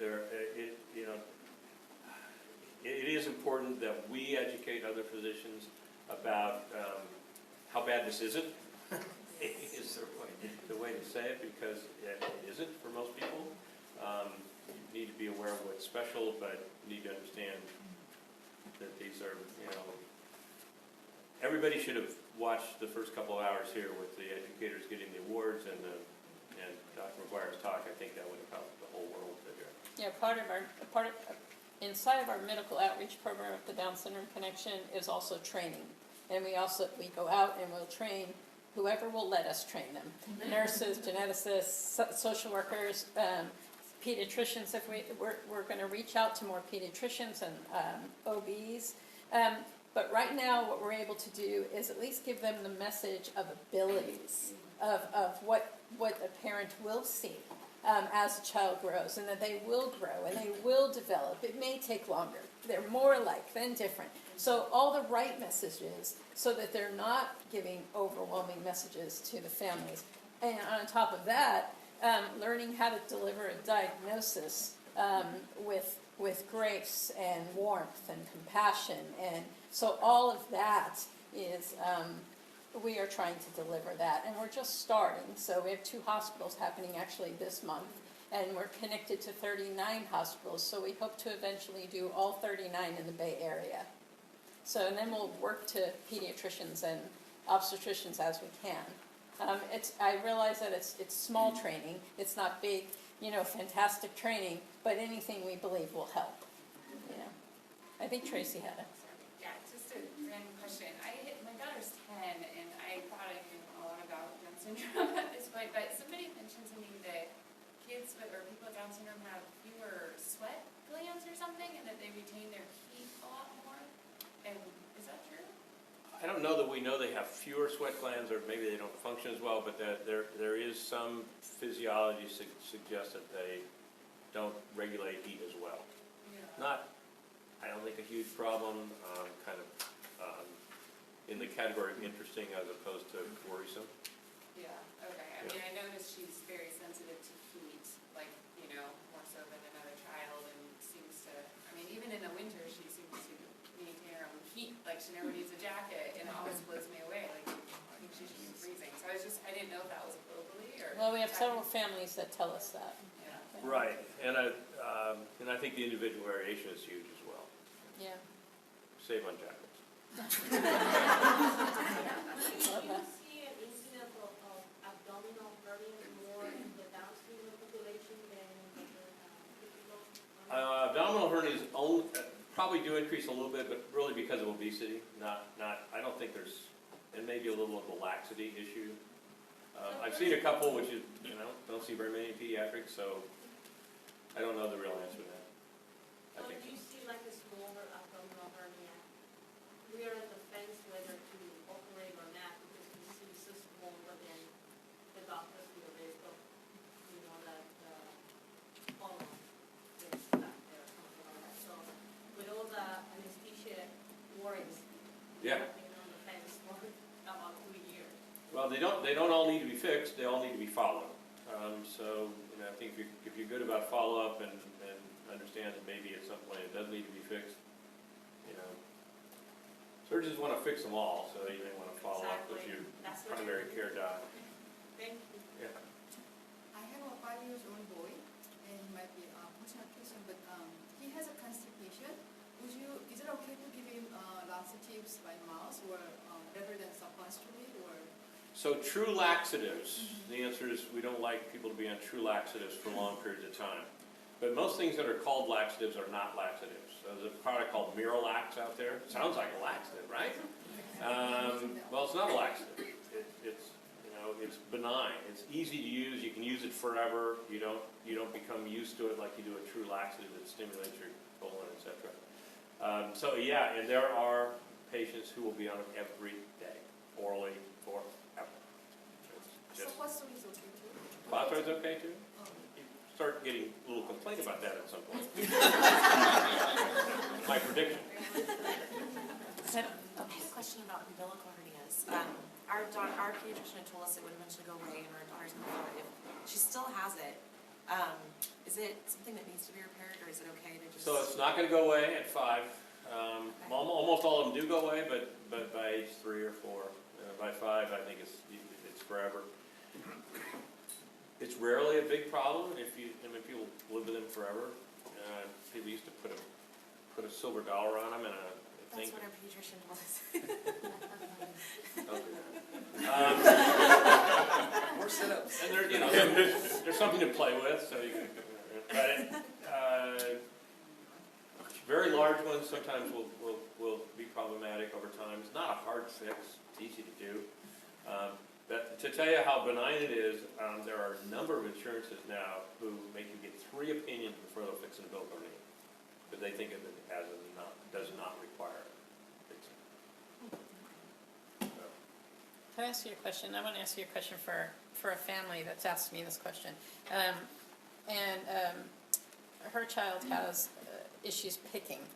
A: It is important that we educate other physicians about how bad this isn't. Is the way to say it, because it isn't for most people. You need to be aware of what's special, but you need to understand that these are, everybody should have watched the first couple of hours here with the educators getting the awards and Dr. McGuire's talk. I think that would have helped the whole world to hear.
B: Yeah, inside of our medical outreach program at the Down Syndrome Connection is also training. And we go out and we'll train whoever will let us train them. Nurses, geneticists, social workers, pediatricians, if we're gonna reach out to more pediatricians and OBs. But right now, what we're able to do is at least give them the message of abilities, of what a parent will see as a child grows, and that they will grow and they will develop. It may take longer. They're more alike than different. So all the right messages, so that they're not giving overwhelming messages to the families. And on top of that, learning how to deliver a diagnosis with grace and warmth and compassion. And so all of that is, we are trying to deliver that. And we're just starting. So we have 2 hospitals happening actually this month. And we're connected to 39 hospitals. So we hope to eventually do all 39 in the Bay Area. So, and then we'll work to pediatricians and obstetricians as we can. I realize that it's small training. It's not big, fantastic training, but anything we believe will help. I think Tracy had it.
K: Yeah, just a random question. My daughter's 10, and I thought I knew a lot about Down syndrome at this point, but somebody mentioned to me that kids or people with Down syndrome have fewer sweat glands or something, and that they retain their heat a lot more. And is that true?
A: I don't know that we know they have fewer sweat glands, or maybe they don't function as well, but there is some physiology suggests that they don't regulate heat as well.
K: Yeah.
A: I don't think a huge problem, in the category of interesting as opposed to worrisome.
K: Yeah, okay. I mean, I noticed she's very sensitive to heat, like, more so than another child, and seems to, even in the winter, she seems to maintain her own heat, like she never needs a jacket, and it always blows me away, like, I think she should be freezing. So I didn't know if that was globally, or.
B: Well, we have several families that tell us that.
K: Yeah.
A: Right, and I think the individual variation is huge as well.
B: Yeah.
A: Save on jackets.
F: Do you see an incidence of abdominal hernia more in the Down syndrome population than in the typical?
A: Abdominal hernias probably do increase a little bit, but really because of obesity. I don't think there's, and maybe a little of the laxity issue. I've seen a couple, which is, don't see very many in pediatrics, so I don't know the real answer to that. I
F: So
A: think
F: do you see like a smaller abdominal hernia? We are at the fence whether to operate or not, because we see so small, but then the doctors do the risk of, that hormone gets stuck there or something like that. So with all the anesthesia worries,
A: Yeah.
F: I've been on the fence for about 2 years.
A: Well, they don't all need to be fixed. They all need to be followed. So I think if you're good about follow-up and understand that maybe at some point it does need to be fixed, surgeons want to fix them all, so you may want to follow up with your
F: That's what
A: primary care doc.
F: Thank you.
A: Yeah.
L: I have a 5-year-old boy, and he might be a personal question, but he has a constipation. Is it okay to give him laxatives by mouth, or rather than suppository, or?
A: So true laxatives, the answer is we don't like people to be on true laxatives for long periods of time. But most things that are called laxatives are not laxatives. So there's a product called Miralax out there. Sounds like a laxative, right? Well, it's not a laxative. It's benign. It's easy to use. You can use it forever. You don't become used to it like you do a true laxative that stimulates your colon, etc. So yeah, and there are patients who will be on it every day, orally, forever.
L: So phosphorus is okay too?
A: Phosphorus is okay too? You start getting a little complaint about that at some point. My prediction.
C: So, I have a question about umbilical hernias. Our pediatrician had told us it would eventually go away, and our daughter's now 5. She still has it. Is it something that needs to be repaired, or is it okay to just?
A: So it's not going to go away at 5. Almost all of them do go away, but by age 3 or 4, by 5, I think it's forever. It's rarely a big problem if people live with them forever. People used to put a silver dollar on them and a thing.
C: That's what our pediatrician told us.
D: More sit-ups.
A: And there's something to play with, so you can. But very large ones sometimes will be problematic over time. It's not a hard fix. It's easy to do. But to tell you how benign it is, there are a number of insurances now who make you get 3 opinions before they'll fix an umbilical hernia, but they think of it as does not require fixing.
B: Can I ask you a question? I want to ask you a question for a family that's asked me this question. Her child has issues picking.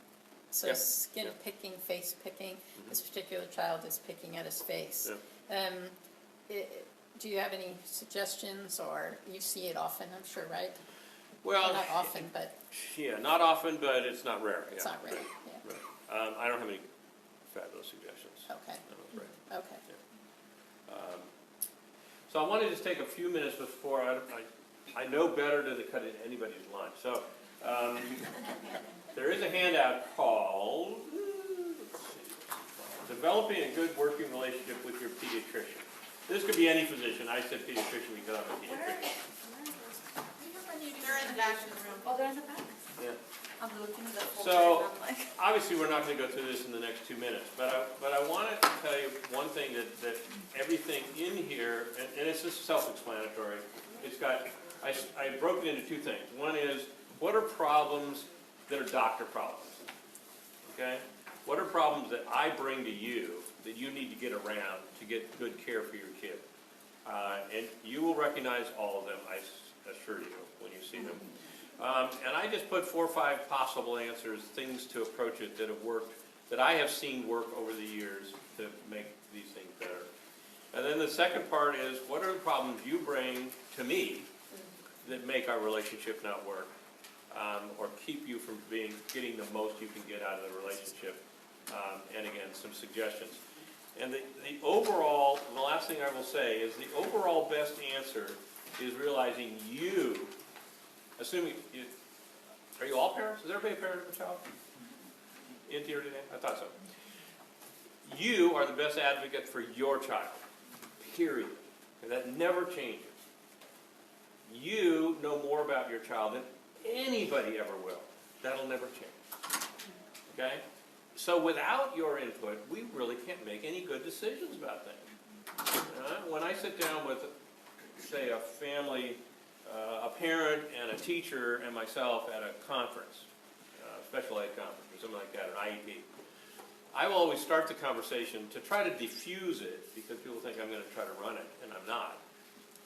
B: So
A: Yeah.
B: skin
A: Yeah.
B: picking, face picking. This particular child is picking at his face.
A: Yeah.
B: Do you have any suggestions, or you see it often, I'm sure, right?
A: Well,
B: Not often, but
A: yeah, not often, but it's not rare.
B: it's
A: Yeah.
B: not rare. Yeah.
A: Right. I don't have any fabulous suggestions.
B: Okay.
A: I'm afraid.
B: Okay.
A: So I want to just take a few minutes before I know better than to cut into anybody's lunch. So there is a handout called Developing a Good Working Relationship with Your Pediatrician. This could be any physician. I said pediatrician because I'm a pediatrician.
G: They're in the back of the room.
H: Oh, they're in the back?
A: Yeah.
H: I'm looking at the folder
A: So,
H: and I'm like.
A: obviously, we're not going to go through this in the next 2 minutes, but I wanted to tell you one thing that everything in here, and it's just self-explanatory. It's got, I broke it into 2 things. One is, what are problems that are doctor problems? Okay? What are problems that I bring to you that you need to get around to get good care for your kid? And you will recognize all of them, I assure you, when you see them. And I just put 4 or 5 possible answers, things to approach it that have worked, that I have seen work over the years to make these things better. And then the second part is, what are the problems you bring to me that make our relationship not work, or keep you from getting the most you can get out of the relationship? And again, some suggestions. And the last thing I will say is the overall best answer is realizing you, assuming are you all parents? Is everybody a parent of a child in here today? I thought so. You are the best advocate for your child, period. And that never changes. You know more about your child than anybody ever will. That'll never change. Okay? So without your input, we really can't make any good decisions about things. When I sit down with, say, a family, a parent and a teacher and myself at a conference, a special ed conference or something like that, an IEP, I will always start the conversation to try to diffuse it, because people think I'm going to try to run it, and I'm not.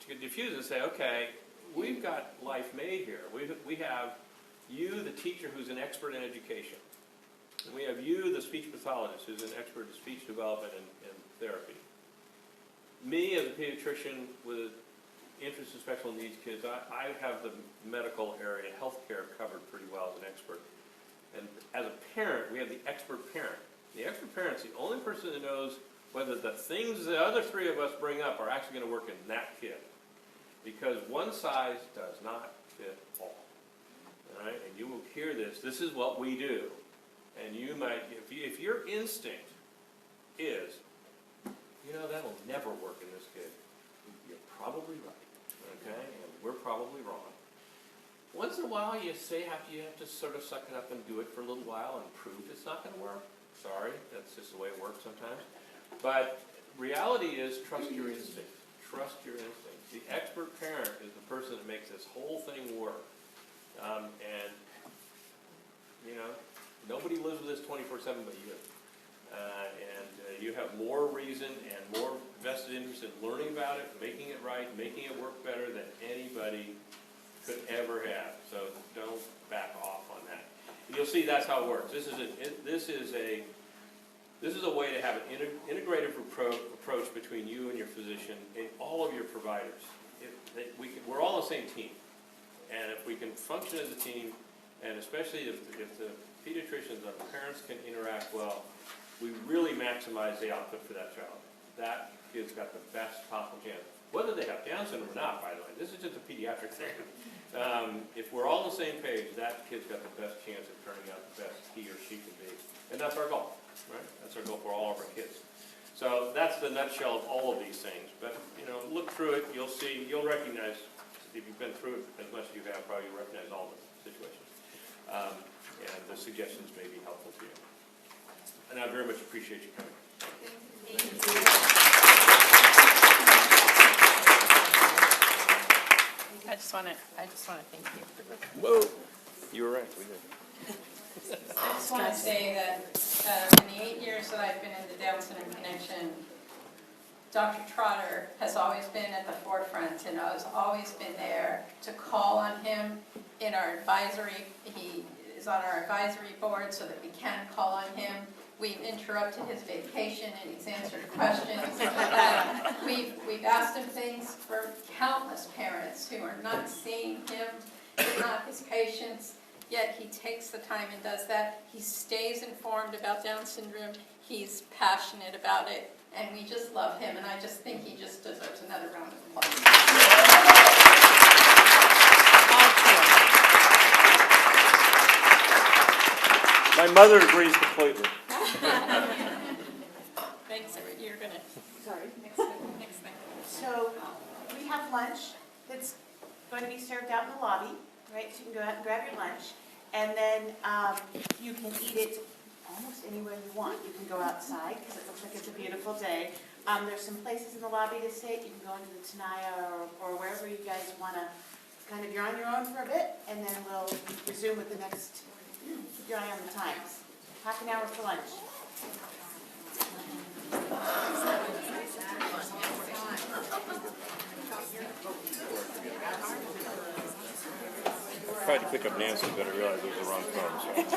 A: To diffuse it and say, okay, we've got life made here. We have you, the teacher, who's an expert in education. And we have you, the speech pathologist, who's an expert in speech development and therapy. Me, as a pediatrician with interest in special needs kids, I have the medical area, healthcare covered pretty well as an expert. And as a parent, we have the expert parent. The expert parent's the only person that knows whether the things the other 3 of us bring up are actually going to work in that kid. Because one size does not fit all. All right? And you will hear this. This is what we do. And you might, if your instinct is, that'll never work in this kid, you're probably right, okay? And we're probably wrong. Once once in a while, you have to sort of suck it up and do it for a little while and prove it's not going to work. Sorry, that's just the way it works sometimes. But reality is, trust your instincts. Trust your instincts. The expert parent is the person that makes this whole thing work. And, you know, nobody lives with this 24/7 but you. You have more reason and more vested interest in learning about it, making it right, making it work better than anybody could ever have. So don't back off on that. And you'll see that's how it works. This is a way to have an integrative approach between you and your physician and all of your providers. We're all the same team. And if we can function as a team, and especially if the pediatricians and the parents can interact well, we really maximize the output for that child. That kid's got the best possible chance. Whether they have Down syndrome or not, by the way, this is just a pediatric thing. If we're all on the same page, that kid's got the best chance of turning out the best he or she can be. And that's our goal, right? That's our goal for all of our kids. So that's the nutshell of all of these things. But, you know, look through it, you'll recognize, if you've been through it as much as you have, probably you'll recognize all the situations. And the suggestions may be helpful to you. And I very much appreciate you coming.
G: Thank you.
B: I just want to thank you for this.
A: Whoa, you were right. We did.
B: I just want to say that in the 8 years that I've been in the Down Syndrome Connection, Dr. Trotter has always been at the forefront and has always been there to call on him in our advisory. He is on our advisory board so that we can call on him. We've interrupted his vacation and he's answered questions. We've asked him things for countless parents who are not seeing him, not his patients, yet he takes the time and does that. He stays informed about Down syndrome. He's passionate about it, and we just love him, and I just think he just deserves another round of applause.
A: My mother agrees completely.
B: Thanks, you're going to...
G: Sorry.
B: Next thing.
G: So we have lunch that's going to be served out in the lobby, right? So you can go out and grab your lunch. And then you can eat it almost anywhere you want. You can go outside because it looks like it's a beautiful day. There's some places in the lobby to sit. You can go into the Tenaya or wherever you guys want to kind of, you're on your own for a bit, and then we'll resume with the next, keep your eye on the times. Half an hour for lunch.
A: Tried to pick up Nancy, but I realized it was the wrong phone. So.